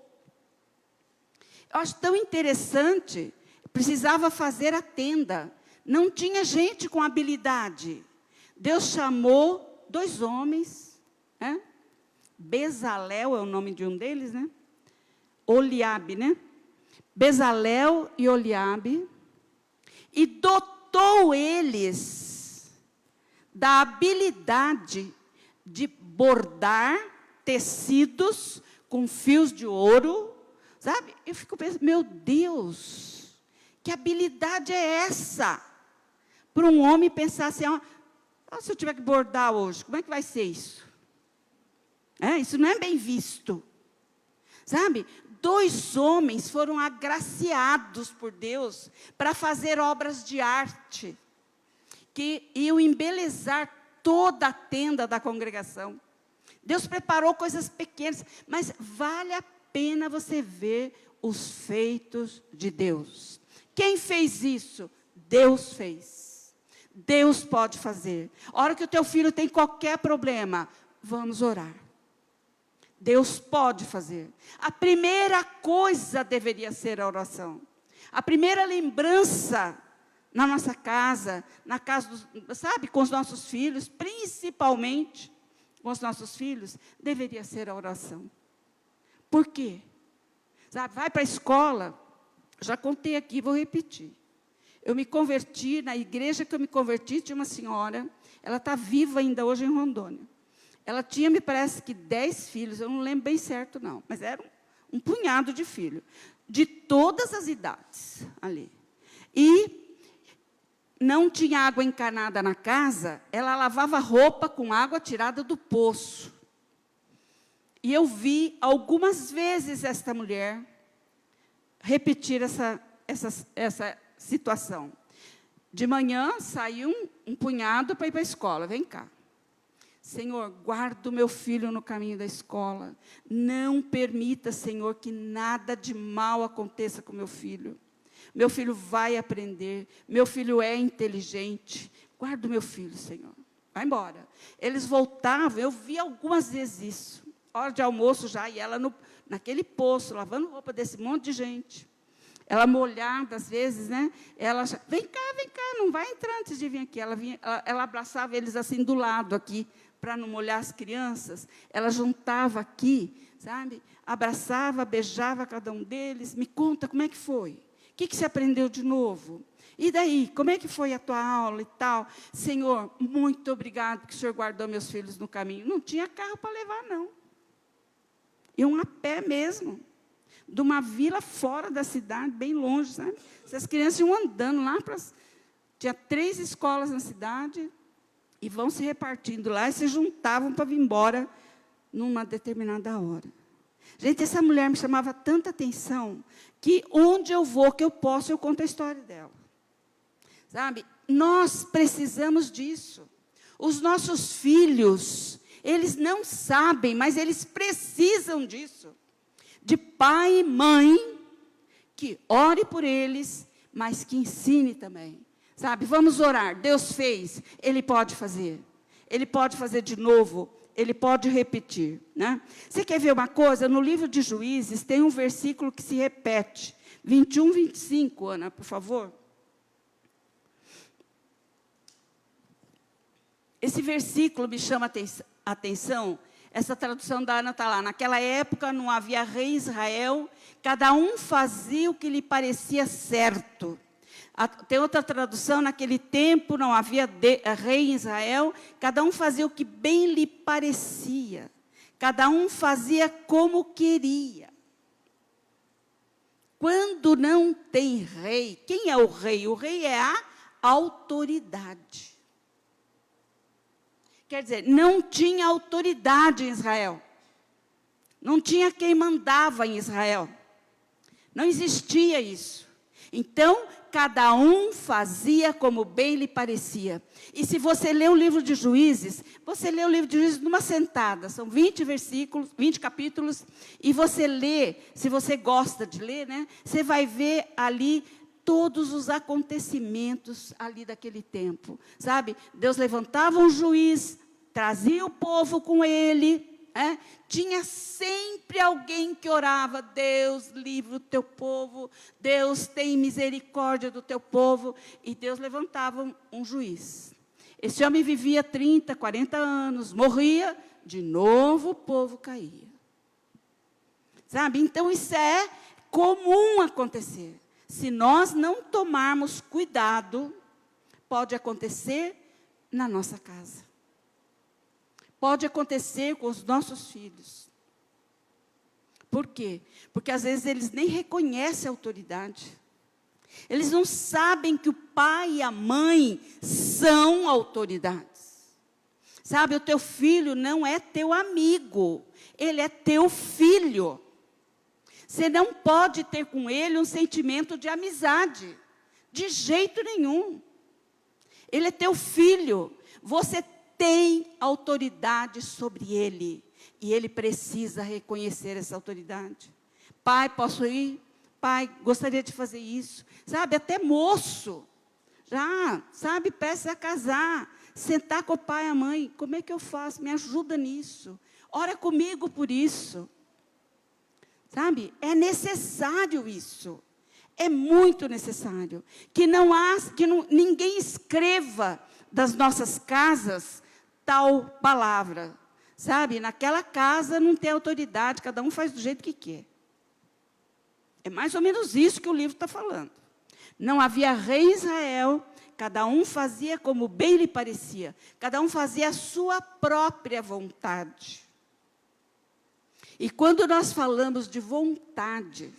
Eu acho tão interessante. Precisava fazer a tenda. Não tinha gente com habilidade. Deus chamou 2 homens. Né? Bezalel é o nome de um deles, né? Oliabe, né? Bezalel e Oliabe. E dotou eles da habilidade de bordar tecidos com fios de ouro, sabe? Eu fico pensando, meu Deus, que habilidade é essa? Para um homem pensar assim, ó, se eu tiver que bordar hoje, como é que vai ser isso? Isso não é bem visto, sabe? 2 homens foram agraciados por Deus para fazer obras de arte, que iam embelezar toda a tenda da congregação. Deus preparou coisas pequenas, mas vale a pena você ver os feitos de Deus. Quem fez isso? Deus fez. Deus pode fazer. A hora que o teu filho tem qualquer problema, vamos orar. Deus pode fazer. A primeira coisa deveria ser a oração. A primeira lembrança na nossa casa, na casa, sabe, com os nossos filhos, principalmente com os nossos filhos, deveria ser a oração. Por quê? Sabe, vai para a escola, já contei aqui, vou repetir. Eu me converti, na igreja que eu me converti, tinha uma senhora, ela está viva ainda hoje em Rondônia. Ela tinha, me parece que 10 filhos, eu não lembro bem certo não, mas era um punhado de filhos, de todas as idades ali. E não tinha água encanada na casa, ela lavava roupa com água tirada do poço. E eu vi algumas vezes esta mulher repetir essa situação. De manhã saiu um punhado para ir para a escola, vem cá. Senhor, guarda o meu filho no caminho da escola. Não permita, Senhor, que nada de mal aconteça com meu filho. Meu filho vai aprender. Meu filho é inteligente. Guarda o meu filho, Senhor. Vai embora. Eles voltavam, eu vi algumas vezes isso. Hora de almoço já, e ela naquele poço, lavando roupa desse monte de gente. Ela molhada, às vezes, né? Ela, vem cá, não vai entrar antes de vir aqui. Ela abraçava eles assim do lado aqui, para não molhar as crianças. Ela juntava aqui, sabe? Abraçava, beijava cada um deles. Me conta, como é que foi? O que você aprendeu de novo? E daí, como é que foi a tua aula e tal? Senhor, muito obrigado que o Senhor guardou meus filhos no caminho. Não tinha carro para levar, não. Iam a pé mesmo. De uma vila fora da cidade, bem longe, sabe? Essas crianças iam andando lá para... Tinha 3 escolas na cidade, e vão se repartindo lá, e se juntavam para vir embora numa determinada hora. Gente, essa mulher me chamava tanta atenção, que onde eu vou, que eu posso, eu conto a história dela. Sabe? Nós precisamos disso. Os nossos filhos, Eles não sabem, mas eles precisam disso. De pai e mãe que ore por eles, mas que ensine também. Sabe, vamos orar. Deus fez, Ele pode fazer. Ele pode fazer de novo, Ele pode repetir. Né? Você quer ver uma coisa? No livro de Juízes tem um versículo que se repete. 21, 25, Ana, por favor. Esse versículo me chama a atenção. Essa tradução da Ana está lá. Naquela época não havia rei em Israel, cada um fazia o que lhe parecia certo. Tem outra tradução, naquele tempo não havia rei em Israel, cada um fazia o que bem lhe parecia. Cada um fazia como queria. Quando não tem rei, quem é o rei? O rei é a autoridade. Quer dizer, não tinha autoridade em Israel. Não tinha quem mandava em Israel. Não existia isso. Então, cada um fazia como bem lhe parecia. E se você lê o livro de Juízes, você lê o livro de Juízes numa sentada. São 20 versículos, 20 capítulos. E você lê, se você gosta de ler, né? Você vai ver ali todos os acontecimentos ali daquele tempo. Sabe? Deus levantava um juiz, trazia o povo com ele. Tinha sempre alguém que orava: Deus, livra o teu povo, Deus tem misericórdia do teu povo, e Deus levantava um juiz. Esse homem vivia 30, 40 anos, morria, de novo o povo caía. Sabe? Então isso é comum acontecer. Se nós não tomarmos cuidado, pode acontecer na nossa casa. Pode acontecer com os nossos filhos. Por quê? Porque às vezes eles nem reconhecem a autoridade. Eles não sabem que o pai e a mãe são autoridades. Sabe, o teu filho não é teu amigo, ele é teu filho. Você não pode ter com ele um sentimento de amizade, de jeito nenhum. Ele é teu filho, você tem autoridade sobre ele, e ele precisa reconhecer essa autoridade. Pai, posso ir? Pai, gostaria de fazer isso. Sabe, até moço, já, sabe, peça a casar, sentar com o pai e a mãe. Como é que eu faço? Me ajuda nisso. Ora comigo por isso. Sabe, é necessário isso. É muito necessário. Que ninguém escreva das nossas casas tal palavra, sabe? Naquela casa não tem autoridade, cada um faz do jeito que quer. É mais ou menos isso que o livro está falando. Não havia rei em Israel, cada um fazia como bem lhe parecia, cada um fazia a sua própria vontade. E quando nós falamos de vontade,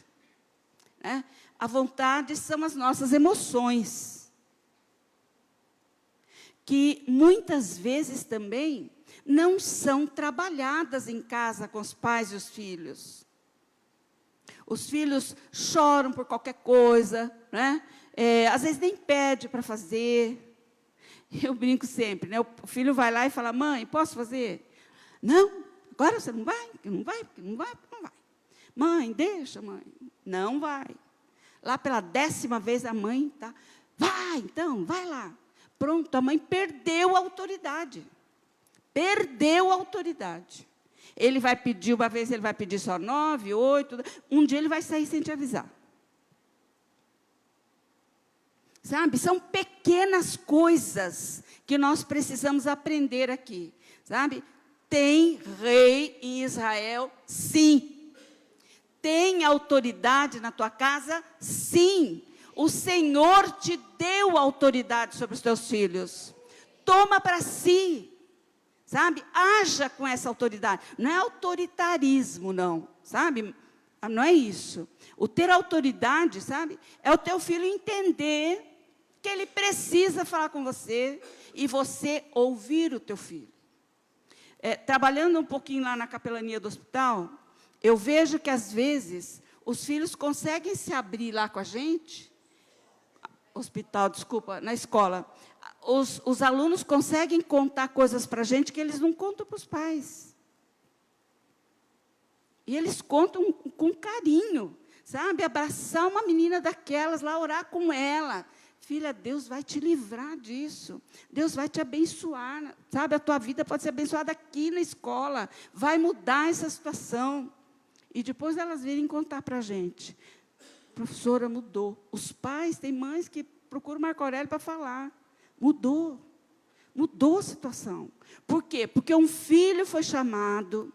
né, a vontade são as nossas emoções, que muitas vezes também não são trabalhadas em casa com os pais e os filhos. Os filhos choram por qualquer coisa, né? Às vezes nem pede para fazer. Eu brinco sempre, né? O filho vai lá e fala: mãe, posso fazer? Não, agora você não vai? Não vai, porque não vai, porque não vai. Mãe, deixa, mãe. Não vai. Lá pela 10ª vez a mãe está: vai, então, vai lá. Pronto, a mãe perdeu a autoridade. Perdeu a autoridade. Ele vai pedir, uma vez ele vai pedir só 9, 8, um dia ele vai sair sem te avisar. Sabe, são pequenas coisas que nós precisamos aprender aqui. Sabe, tem rei em Israel, sim. Tem autoridade na tua casa, sim. O Senhor te deu autoridade sobre os teus filhos. Toma para si, sabe? Haja com essa autoridade. Não é autoritarismo, não, sabe? Não é isso. O ter autoridade, sabe? É o teu filho entender que ele precisa falar com você e você ouvir o teu filho. Trabalhando um pouquinho lá na capelania do hospital, eu vejo que às vezes os filhos conseguem se abrir lá com a gente. Hospital, desculpa, na escola. os alunos conseguem contar coisas para a gente que eles não contam para os pais. E eles contam com carinho, sabe? Abraçar uma menina daquelas lá, orar com ela. Filha, Deus vai te livrar disso. Deus vai te abençoar, sabe? A tua vida pode ser abençoada aqui na escola. Vai mudar essa situação. E depois elas virem contar para a gente. Professora, mudou. Os pais, tem mães que procuram o Marco Aurélio para falar. Mudou. Mudou a situação. Por quê? Porque um filho foi chamado,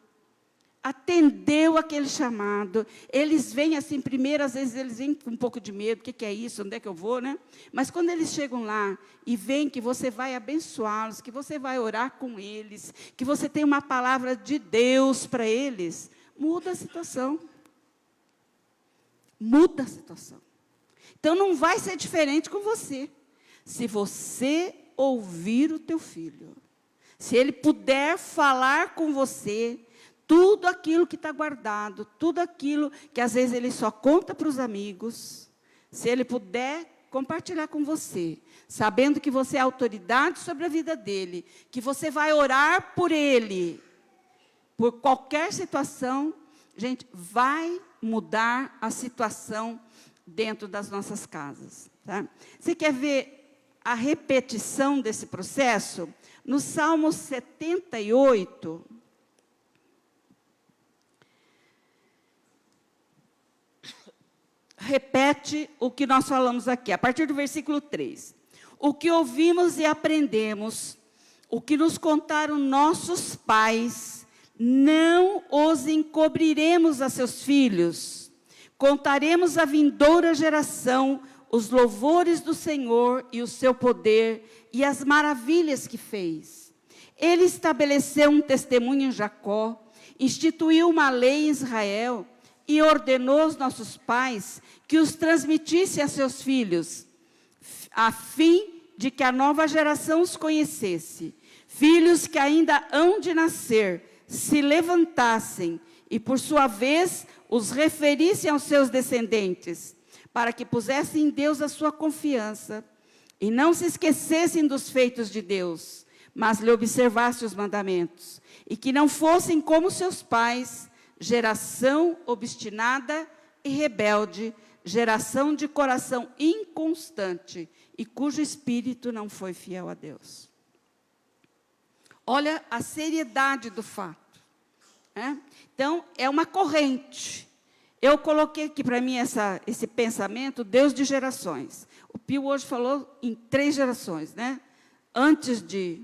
atendeu aquele chamado. Eles vêm assim, primeiro, às vezes eles vêm com um pouco de medo. O que é isso? Onde é que eu vou, né? Mas quando eles chegam lá e veem que você vai abençoá-los, que você vai orar com eles, que você tem uma palavra de Deus para eles, muda a situação. Muda a situação. Então, não vai ser diferente com você. Se você ouvir o teu filho, se ele puder falar com você, tudo aquilo que está guardado, tudo aquilo que às vezes ele só conta para os amigos, se ele puder compartilhar com você, sabendo que você é autoridade sobre a vida dele, que você vai orar por ele, por qualquer situação, gente, vai mudar a situação dentro das nossas casas. Tá? Você quer ver a repetição desse processo? No Salmo 78, repete o que nós falamos aqui, a partir do versículo 3. O que ouvimos e aprendemos, o que nos contaram nossos pais, não os encobriremos a seus filhos. Contaremos à vindoura geração os louvores do Senhor e o seu poder e as maravilhas que fez. Ele estabeleceu um testemunho em Jacó, instituiu uma lei em Israel e ordenou aos nossos pais que os transmitisse a seus filhos, a fim de que a nova geração os conhecesse. Filhos que ainda hão de nascer, se levantassem e, por sua vez, os referissem aos seus descendentes, para que pusessem em Deus a sua confiança e não se esquecessem dos feitos de Deus, mas lhe observassem os mandamentos, e que não fossem como seus pais, geração obstinada e rebelde, geração de coração inconstante e cujo espírito não foi fiel a Deus. Olha a seriedade do fato. Né? Então, é uma corrente. Eu coloquei aqui para mim esse pensamento, Deus de gerações. O Pio hoje falou em 3 gerações, né? Antes de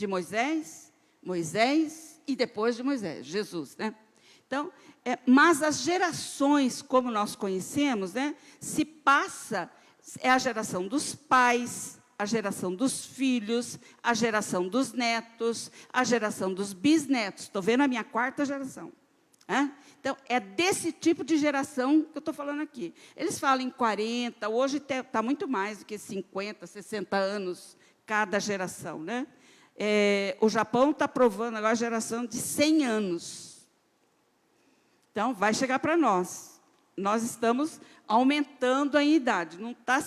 Moisés, Moisés e depois de Moisés, Jesus, né? Então, mas as gerações, como nós conhecemos, né, se passa, é a geração dos pais, a geração dos filhos, a geração dos netos, a geração dos bisnetos. Estou vendo a minha 4ª geração. Né? Então, é desse tipo de geração que eu estou falando aqui. Eles falam em 40, hoje está muito mais do que 50, 60 anos cada geração. Né? O Japão está provando agora a geração de 100 anos. Então, vai chegar para nós. Nós estamos aumentando a idade. Não tá,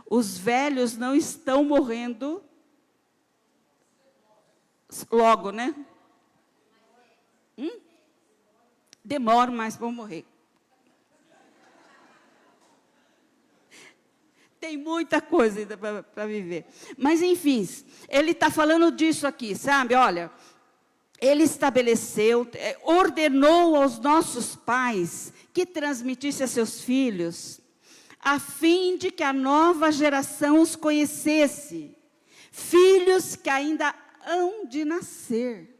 os velhos não estão morrendo logo, né? Demoram mais para morrer. Tem muita coisa ainda para viver. Mas, enfim, ele está falando disso aqui, sabe? Olha, ele estabeleceu, ordenou aos nossos pais que transmitisse a seus filhos, a fim de que a nova geração os conhecesse. Filhos que ainda hão de nascer.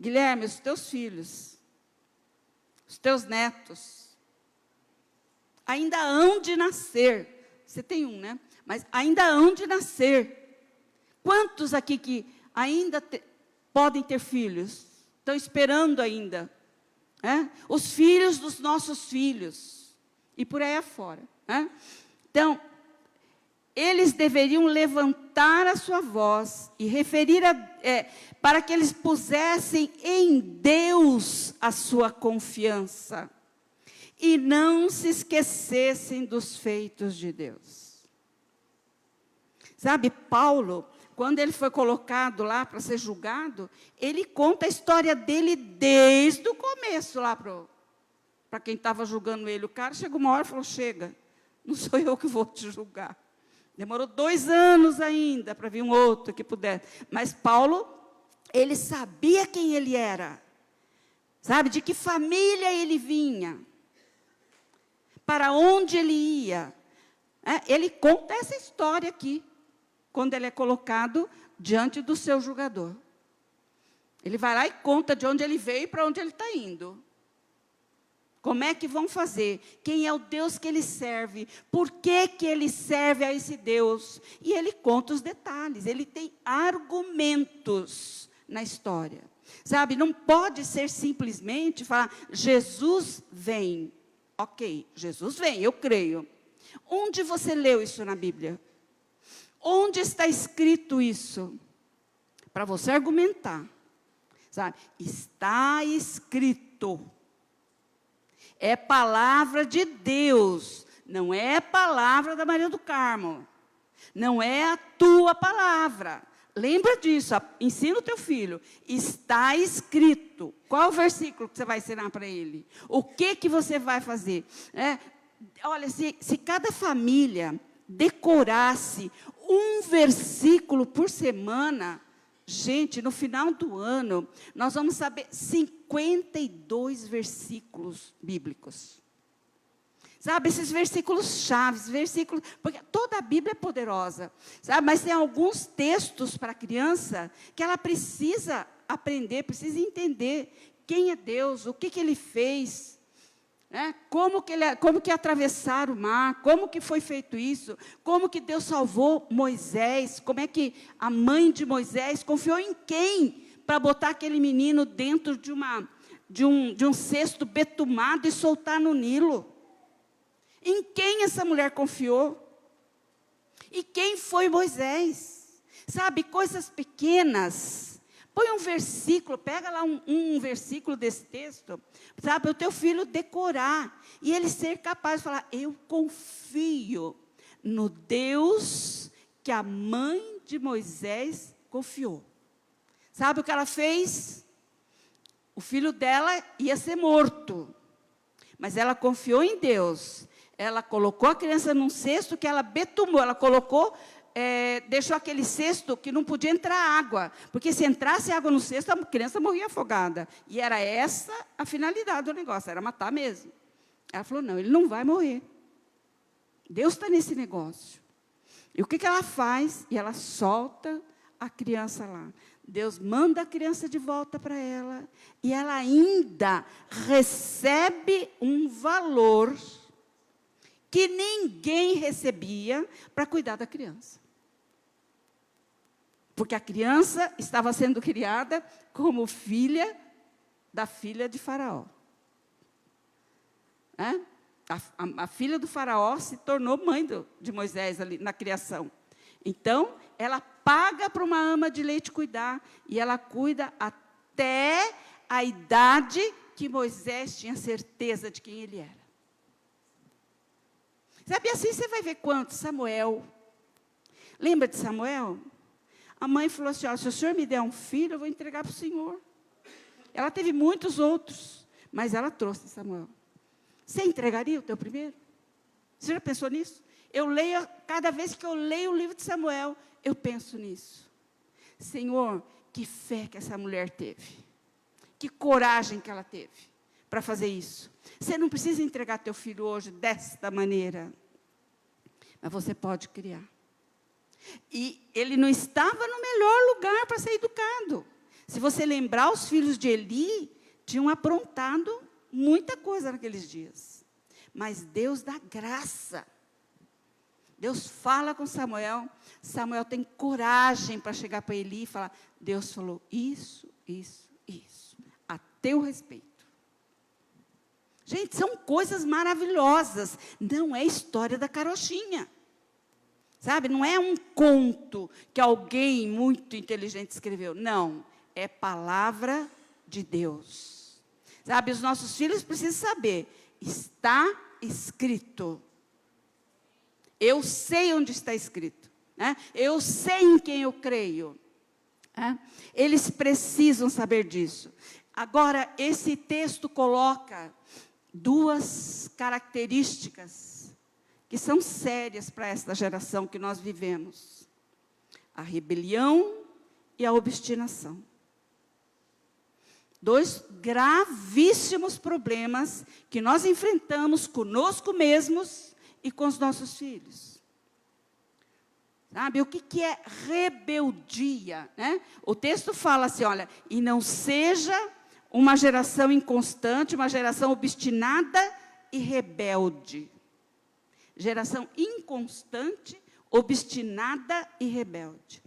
Guilherme, os teus filhos, os teus netos, ainda hão de nascer. Você tem um, né? Mas ainda hão de nascer. Quantos aqui que ainda podem ter filhos? Estão esperando ainda. Os filhos dos nossos filhos. E por aí afora. Então, eles deveriam levantar a sua voz e referir para que eles pusessem em Deus a sua confiança. E não se esquecessem dos feitos de Deus. Sabe, Paulo, quando ele foi colocado lá para ser julgado, ele conta a história dele desde o começo lá para quem estava julgando ele. O cara chegou uma hora e falou, chega, não sou eu que vou te julgar. Demorou 2 anos ainda para vir um outro que pudesse. Mas Paulo, ele sabia quem ele era. Sabe, de que família ele vinha. Para onde ele ia. Ele conta essa história aqui. Quando ele é colocado diante do seu julgador. Ele vai lá e conta de onde ele veio e para onde ele está indo. Como é que vão fazer? Quem é o Deus que ele serve? Por que ele serve a esse Deus? E ele conta os detalhes. Ele tem argumentos na história. Sabe, não pode ser simplesmente falar, Jesus vem. Ok, Jesus vem, eu creio. Onde você leu isso na Bíblia? Onde está escrito isso? Para você argumentar. Sabe? Está escrito. É palavra de Deus. Não é palavra da Maria do Carmo. Não é a tua palavra. Lembra disso. Ensina o teu filho. Está escrito. Qual é o versículo que você vai ensinar para ele? O que você vai fazer? Olha, se cada família decorasse um versículo por semana, gente, no final do ano, nós vamos saber 52 versículos bíblicos. Sabe, esses versículos chaves, porque toda a Bíblia é poderosa, sabe? Mas tem alguns textos para a criança que ela precisa aprender, precisa entender quem é Deus, o que Ele fez. Como que atravessar o mar, como que foi feito isso, como que Deus salvou Moisés, como é que a mãe de Moisés confiou em quem para botar aquele menino dentro de um cesto betumado e soltar no Nilo. Em quem essa mulher confiou? E quem foi Moisés? Sabe, coisas pequenas. Põe um versículo, pega lá um versículo desse texto, sabe, o teu filho decorar, e ele ser capaz de falar, eu confio no Deus que a mãe de Moisés confiou. Sabe o que ela fez? O filho dela ia ser morto, mas ela confiou em Deus. Ela colocou a criança num cesto que ela betumou, ela colocou... deixou aquele cesto que não podia entrar água, porque se entrasse água no cesto, a criança morria afogada, e era essa a finalidade do negócio, era matar mesmo. Ela falou, não, ele não vai morrer, Deus está nesse negócio. E o que ela faz? E ela solta a criança lá, Deus manda a criança de volta para ela, e ela ainda recebe um valor que ninguém recebia para cuidar da criança. Porque a criança estava sendo criada como filha da filha de Faraó. A filha do Faraó se tornou mãe de Moisés ali na criação. Então, ela paga para uma ama de leite cuidar, e ela cuida até a idade que Moisés tinha certeza de quem ele era. Sabe, assim você vai ver quanto? Samuel. Lembra de Samuel? A mãe falou assim, se o senhor me der um filho, eu vou entregar para o senhor. Ela teve muitos outros, mas ela trouxe Samuel. Você entregaria o teu primeiro? Você já pensou nisso? Cada vez que eu leio o livro de Samuel, eu penso nisso. Senhor, que fé que essa mulher teve. Que coragem que ela teve para fazer isso. Você não precisa entregar teu filho hoje desta maneira. Mas você pode criar. E ele não estava no melhor lugar para ser educado. Se você lembrar, os filhos de Eli tinham aprontado muita coisa naqueles dias. Mas Deus dá graça. Deus fala com Samuel. Samuel tem coragem para chegar para Eli e falar, Deus falou isso, isso, isso. A teu respeito. Gente, são coisas maravilhosas. Não é história da carochinha. Sabe, não é um conto que alguém muito inteligente escreveu. Não, é palavra de Deus. Sabe, os nossos filhos precisam saber. Está escrito. Eu sei onde está escrito. né? Eu sei em quem eu creio. Né? Eles precisam saber disso. Agora, esse texto coloca duas características que são sérias para esta geração que nós vivemos: a rebelião e a obstinação. Dois gravíssimos problemas que nós enfrentamos conosco mesmos e com os nossos filhos. Sabe, o que é rebeldia? Né? O texto fala assim, olha, e não seja uma geração inconstante, uma geração obstinada e rebelde. Geração inconstante, obstinada e rebelde.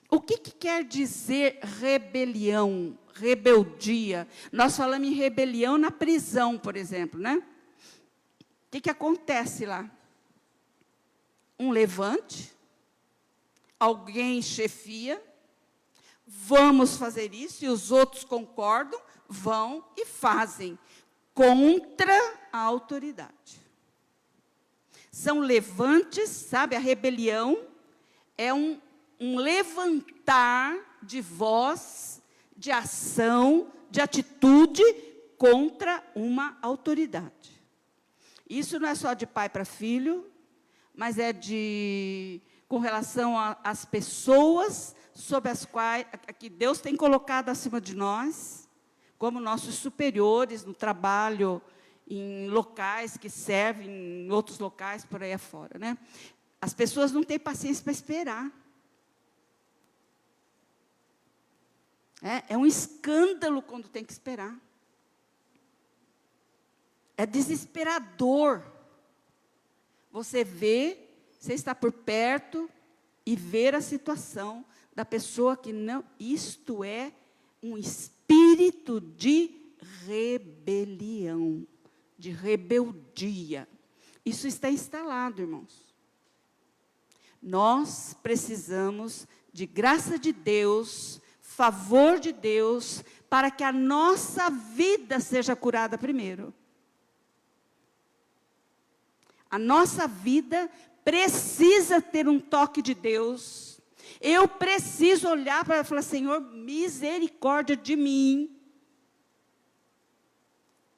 O que quer dizer rebelião, rebeldia? Nós falamos em rebelião na prisão, por exemplo, né? O que acontece lá? Um levante, alguém chefia, vamos fazer isso, e os outros concordam, vão e fazem, contra a autoridade. São levantes, sabe? A rebelião é um levantar de voz, de ação, de atitude contra uma autoridade. Isso não é só de pai para filho, mas é com relação às pessoas sobre as quais que Deus tem colocado acima de nós, como nossos superiores no trabalho, em locais que servem, em outros locais por aí afora, né? As pessoas não têm paciência para esperar. É um escândalo quando tem que esperar. É desesperador. Você está por perto e ver a situação da pessoa que não... Isto é um espírito de rebelião, de rebeldia. Isso está instalado, irmãos. Nós precisamos de graça de Deus, favor de Deus, para que a nossa vida seja curada primeiro. A nossa vida precisa ter um toque de Deus. Eu preciso olhar para ela e falar, Senhor, misericórdia de mim.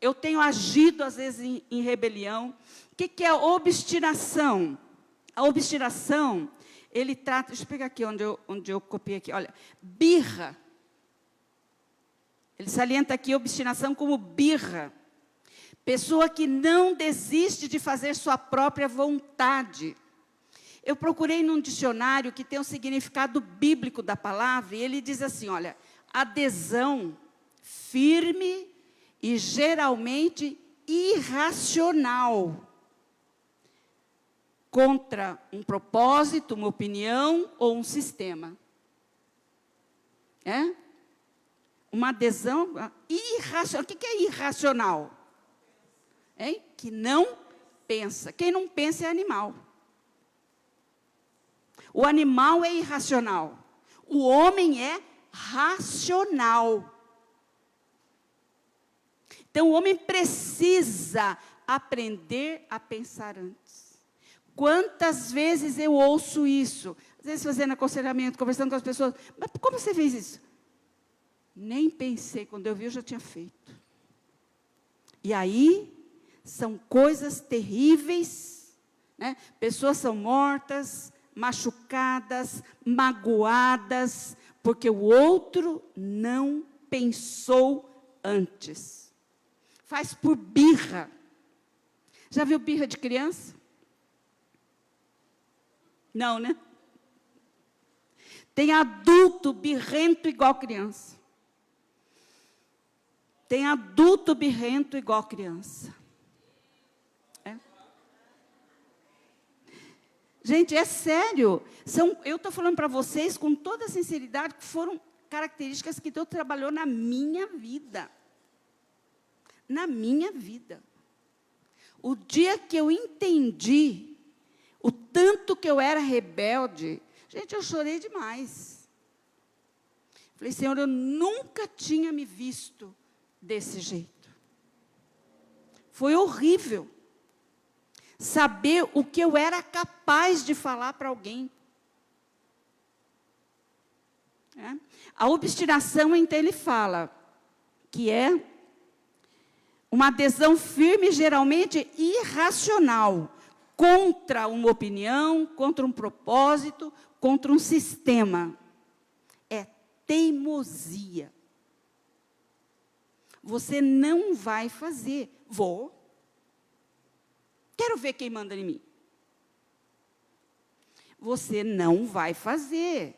Eu tenho agido, às vezes, em rebelião. O que é a obstinação? A obstinação, ele trata... Deixa eu pegar aqui onde eu copiei aqui. Olha, birra. Ele salienta aqui a obstinação como birra. Pessoa que não desiste de fazer sua própria vontade. Eu procurei num dicionário que tem um significado bíblico da palavra, e ele diz assim, olha, adesão firme e geralmente irracional contra um propósito, uma opinião ou um sistema. É? Uma adesão irracional. O que é irracional? Hein? Que não pensa. Quem não pensa é animal. O animal é irracional. O homem é racional. Então, o homem precisa aprender a pensar antes. Quantas vezes eu ouço isso? Às vezes fazendo aconselhamento, conversando com as pessoas. Mas como você fez isso? Nem pensei. Quando eu vi, eu já tinha feito. E aí, são coisas terríveis, né? Pessoas são mortas, machucadas, magoadas, porque o outro não pensou antes. Faz por birra. Já viu birra de criança? Não, né? Tem adulto birrento igual criança. Tem adulto birrento igual criança. É. Gente, é sério. Eu estou falando para vocês com toda a sinceridade que foram características que Deus trabalhou na minha vida. Na minha vida. O dia que eu entendi o tanto que eu era rebelde, gente, eu chorei demais. Falei, Senhor, eu nunca tinha me visto desse jeito. Foi horrível. Saber o que eu era capaz de falar para alguém. né? A obstinação, então, ele fala que é uma adesão firme, geralmente irracional, contra uma opinião, contra um propósito, contra um sistema. É teimosia. Você não vai fazer. Vou. Quero ver quem manda em mim. Você não vai fazer.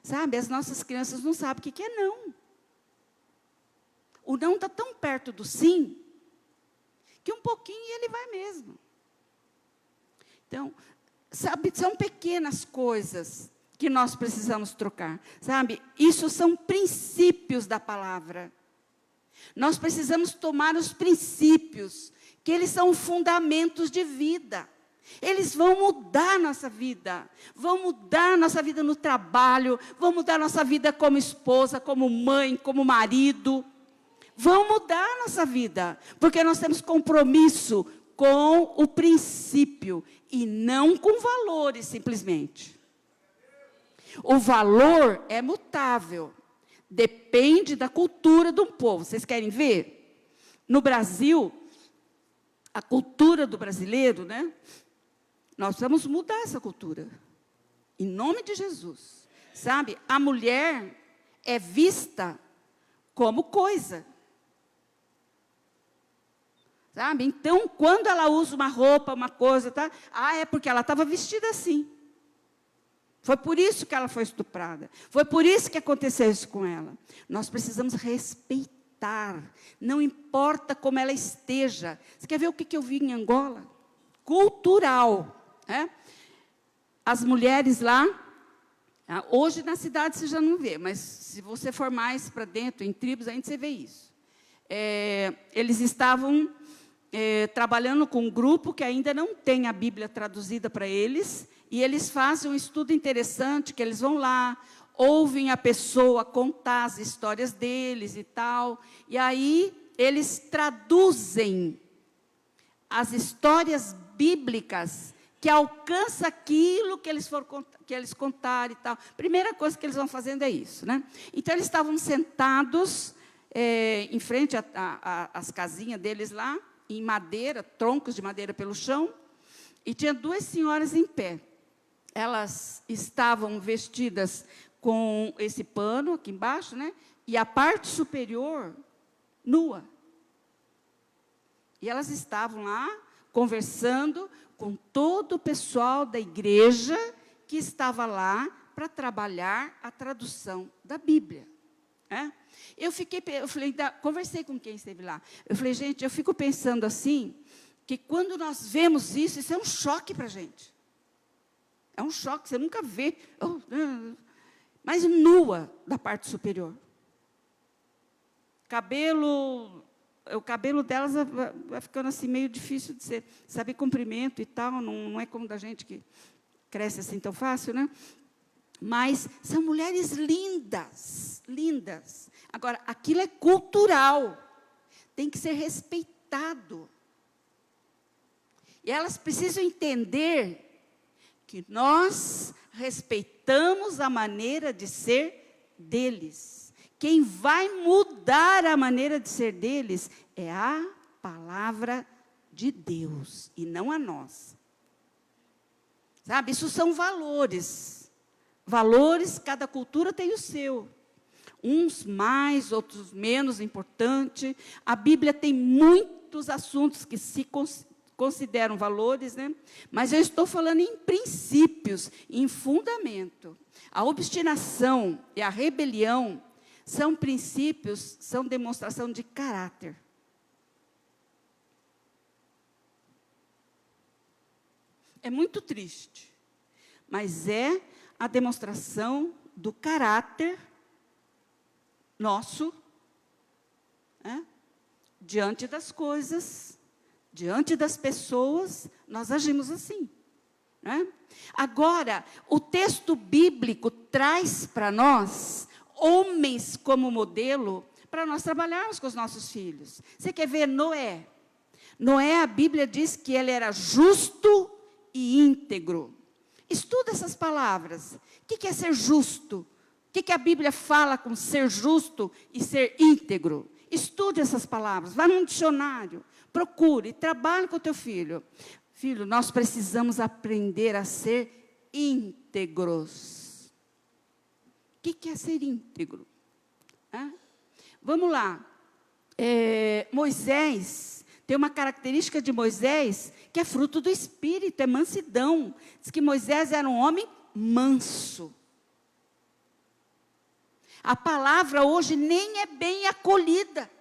Sabe, as nossas crianças não sabem o que é não. O não está tão perto do sim, que um pouquinho ele vai mesmo. Então, sabe, são pequenas coisas que nós precisamos trocar. Sabe, isso são princípios da palavra. Nós precisamos tomar os princípios, que eles são fundamentos de vida. Eles vão mudar a nossa vida. Vão mudar a nossa vida no trabalho, vão mudar a nossa vida como esposa, como mãe, como marido. Vão mudar a nossa vida, porque nós temos compromisso com o princípio e não com valores, simplesmente. O valor é mutável, depende da cultura do povo. Vocês querem ver? No Brasil, a cultura do brasileiro, né? Nós precisamos mudar essa cultura, em nome de Jesus. Sabe, a mulher é vista como coisa. Sabe? Então, quando ela usa uma roupa, uma coisa, tá? É porque ela estava vestida assim. Foi por isso que ela foi estuprada. Foi por isso que aconteceu isso com ela. Nós precisamos respeitar. Não importa como ela esteja. Você quer ver o que eu vi em Angola? Cultural. As mulheres lá, hoje na cidade você já não vê, mas se você for mais para dentro, em tribos, ainda você vê isso. Eles estavam trabalhando com um grupo que ainda não tem a Bíblia traduzida para eles, e eles fazem um estudo interessante, que eles vão lá, ouvem a pessoa contar as histórias deles e tal, e aí eles traduzem as histórias bíblicas que alcança aquilo que eles contaram e tal. Primeira coisa que eles vão fazendo é isso, né? Então, eles estavam sentados em frente às casinhas deles lá, em madeira, troncos de madeira pelo chão, e tinha duas senhoras em pé. Elas estavam vestidas com esse pano aqui embaixo, né? E a parte superior, nua. E elas estavam lá, conversando com todo o pessoal da igreja que estava lá para trabalhar a tradução da Bíblia. Conversei com quem esteve lá. Eu falei, gente, eu fico pensando assim, que quando nós vemos isso, isso é um choque para a gente. É um choque, você nunca vê. Mas nua da parte superior. O cabelo delas vai ficando assim meio difícil de ser, sabe, comprimento e tal, não é como da gente que cresce assim tão fácil, né? Mas são mulheres lindas, lindas. Agora, aquilo é cultural, tem que ser respeitado. E elas precisam entender que nós respeitamos a maneira de ser deles. Quem vai mudar a maneira de ser deles é a palavra de Deus, e não a nossa. Sabe, isso são valores. Valores, cada cultura tem o seu. Uns mais, outros menos importante. A Bíblia tem muitos assuntos que se consideram valores, né? Mas eu estou falando em princípios, em fundamento. A obstinação e a rebelião são princípios, são demonstração de caráter. É muito triste, mas é a demonstração do caráter nosso, diante das coisas, diante das pessoas, nós agimos assim. Agora, o texto bíblico traz para nós homens como modelo para nós trabalharmos com os nossos filhos. Você quer ver Noé? Noé, a Bíblia diz que ele era justo e íntegro. Estuda essas palavras. O que é ser justo? que a Bíblia fala com ser justo e ser íntegro? Estude essas palavras, vá num dicionário, procure, trabalhe com o teu filho. Filho, nós precisamos aprender a ser íntegros. O que é ser íntegro? Vamos lá. Moisés, tem uma característica de Moisés que é fruto do Espírito, é mansidão. Diz que Moisés era um homem manso. A palavra hoje nem é bem acolhida.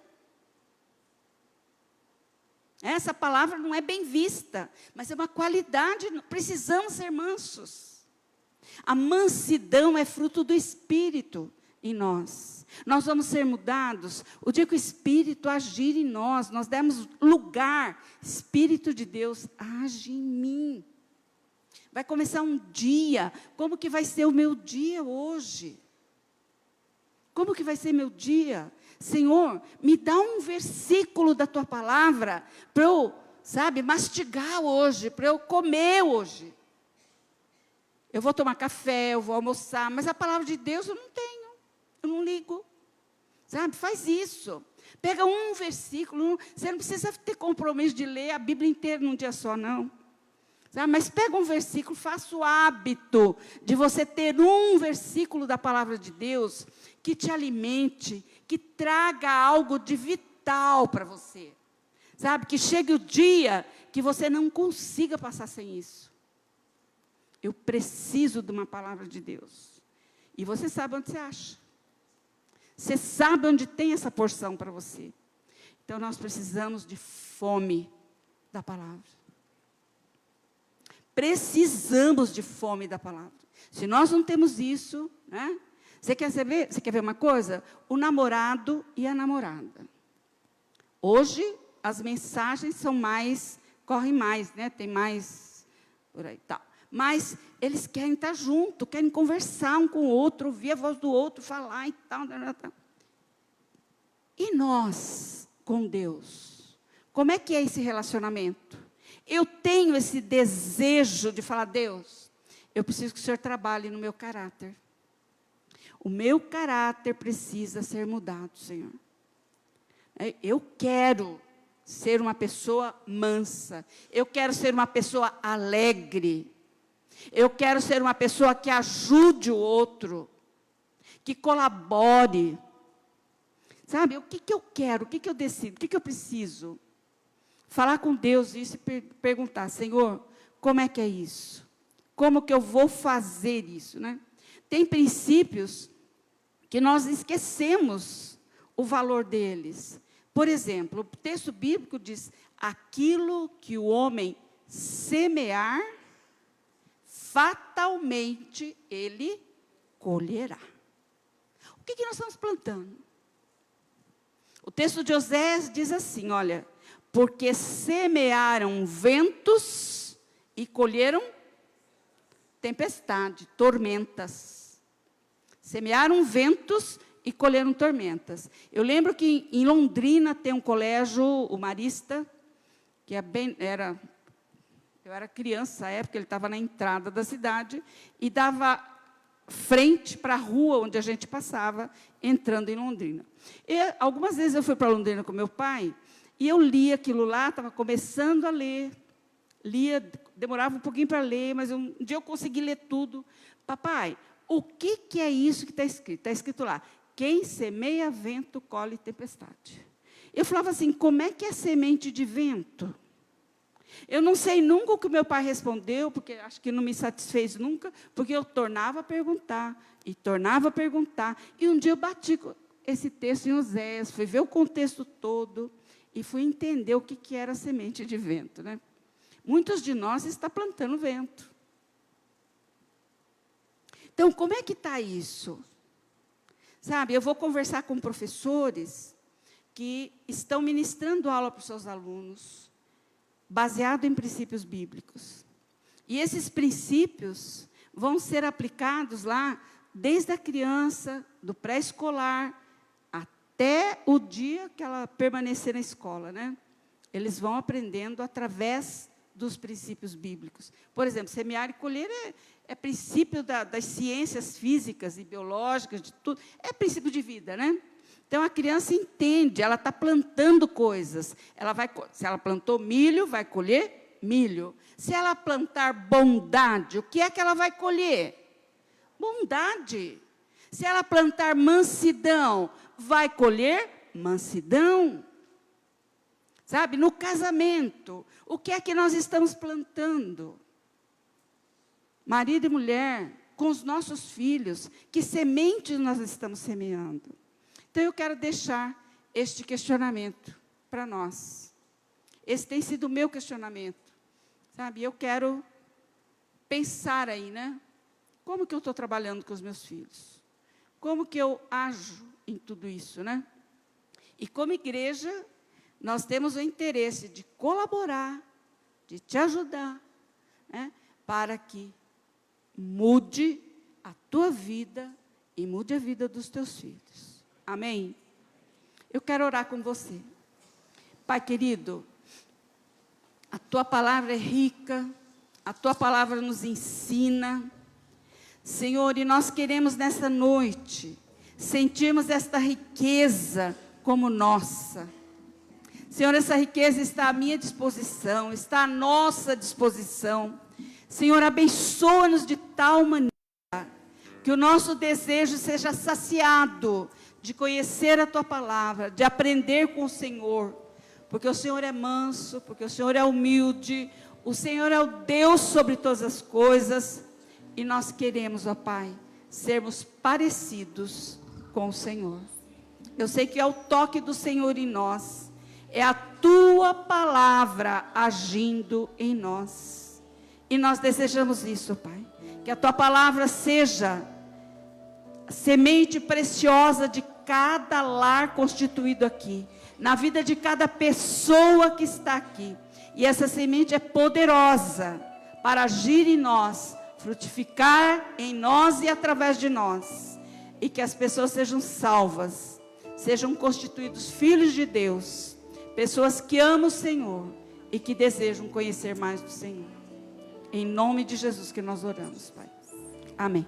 Essa palavra não é bem vista, mas é uma qualidade, precisamos ser mansos. A mansidão é fruto do Espírito em nós. Nós vamos ser mudados o dia que o Espírito agir em nós, nós demos lugar, Espírito de Deus, age em mim. Vai começar um dia, como que vai ser o meu dia hoje? Como que vai ser meu dia? Senhor, me dá um versículo da Tua palavra para eu, mastigar hoje, para eu comer hoje. Eu vou tomar café, eu vou almoçar, mas a palavra de Deus eu não tenho, eu não ligo. Faz isso. Pega um versículo, você não precisa ter compromisso de ler a Bíblia inteira num dia só, não. Mas pega um versículo, faça o hábito de você ter um versículo da palavra de Deus que te alimente, que traga algo de vital para você. Que chegue o dia que você não consiga passar sem isso. Eu preciso de uma palavra de Deus. E você sabe onde você acha. Você sabe onde tem essa porção para você. Então, nós precisamos de fome da palavra. Precisamos de fome da palavra. Se nós não temos isso, Você quer ver uma coisa? O namorado e a namorada. Hoje, as mensagens são correm mais, tem mais, por aí, tal. Mas eles querem estar juntos, querem conversar um com o outro, ouvir a voz do outro, falar e tal. E nós, com Deus? Como é que é esse relacionamento? Eu tenho esse desejo de falar, Deus, eu preciso que o Senhor trabalhe no meu caráter. O meu caráter precisa ser mudado, Senhor. Eu quero ser uma pessoa mansa. Eu quero ser uma pessoa alegre. Eu quero ser uma pessoa que ajude o outro. Que colabore. O que eu quero? O que eu decido? O que eu preciso? Falar com Deus isso e perguntar, Senhor, como é que é isso? Como que eu vou fazer isso, Tem princípios que nós esquecemos o valor deles. Por exemplo, o texto bíblico diz, aquilo que o homem semear, fatalmente ele colherá. O que nós estamos plantando? O texto de Oséias diz assim, olha, porque semearam ventos e colheram tempestade, tormentas. Semearam ventos e colheram tormentas. Eu lembro que em Londrina tem um colégio, o Marista, que eu era criança na época, ele estava na entrada da cidade, e dava frente para a rua onde a gente passava, entrando em Londrina. Algumas vezes eu fui para Londrina com meu pai, e eu lia aquilo lá, estava começando a ler, demorava um pouquinho para ler, mas um dia eu consegui ler tudo. Papai, o que é isso que está escrito? Está escrito lá, quem semeia vento, colhe tempestade. Eu falava assim, como é que é semente de vento? Eu não sei nunca o que meu pai respondeu, porque acho que não me satisfez nunca, porque eu tornava a perguntar, e um dia eu bati esse texto em Oséias, fui ver o contexto todo, e fui entender o que era semente de vento. Muitos de nós estão plantando vento. Então, como é que está isso? Eu vou conversar com professores que estão ministrando aula para os seus alunos, baseado em princípios bíblicos. E esses princípios vão ser aplicados lá, desde a criança, do pré-escolar, até o dia que ela permanecer na escola. Eles vão aprendendo através dos princípios bíblicos. Por exemplo, semear e colher é princípio das ciências físicas e biológicas, de tudo. É princípio de vida, né? Então, a criança entende, ela está plantando coisas. Se ela plantou milho, vai colher milho. Se ela plantar bondade, o que é que ela vai colher? Bondade. Se ela plantar mansidão, vai colher mansidão. Sabe, no casamento, o que é que nós estamos plantando? Marido e mulher, com os nossos filhos, que sementes nós estamos semeando? Então, eu quero deixar este questionamento para nós. Esse tem sido o meu questionamento. Sabe, eu quero pensar aí, né? Como que eu estou trabalhando com os meus filhos? Como que eu ajo em tudo isso, né? E como igreja, nós temos o interesse de colaborar, de te ajudar, né? Para que mude a tua vida e mude a vida dos teus filhos. Amém? Eu quero orar com você. Pai querido, a tua palavra é rica, a tua palavra nos ensina. Senhor, e nós queremos nessa noite sentirmos esta riqueza como nossa. Senhor, essa riqueza está à minha disposição, está à nossa disposição. Senhor, abençoa-nos de tal maneira que o nosso desejo seja saciado de conhecer a tua palavra, de aprender com o Senhor, porque o Senhor é manso, porque o Senhor é humilde, o Senhor é o Deus sobre todas as coisas, e nós queremos, ó Pai, sermos parecidos com o Senhor. Eu sei que é o toque do Senhor em nós, é a tua palavra agindo em nós, e nós desejamos isso, Pai, que a tua palavra seja semente preciosa de cada lar constituído aqui, na vida de cada pessoa que está aqui, e essa semente é poderosa para agir em nós, frutificar em nós e através de nós, e que as pessoas sejam salvas, sejam constituídos filhos de Deus, pessoas que amam o Senhor e que desejam conhecer mais do Senhor. Em nome de Jesus que nós oramos, Pai. Amém.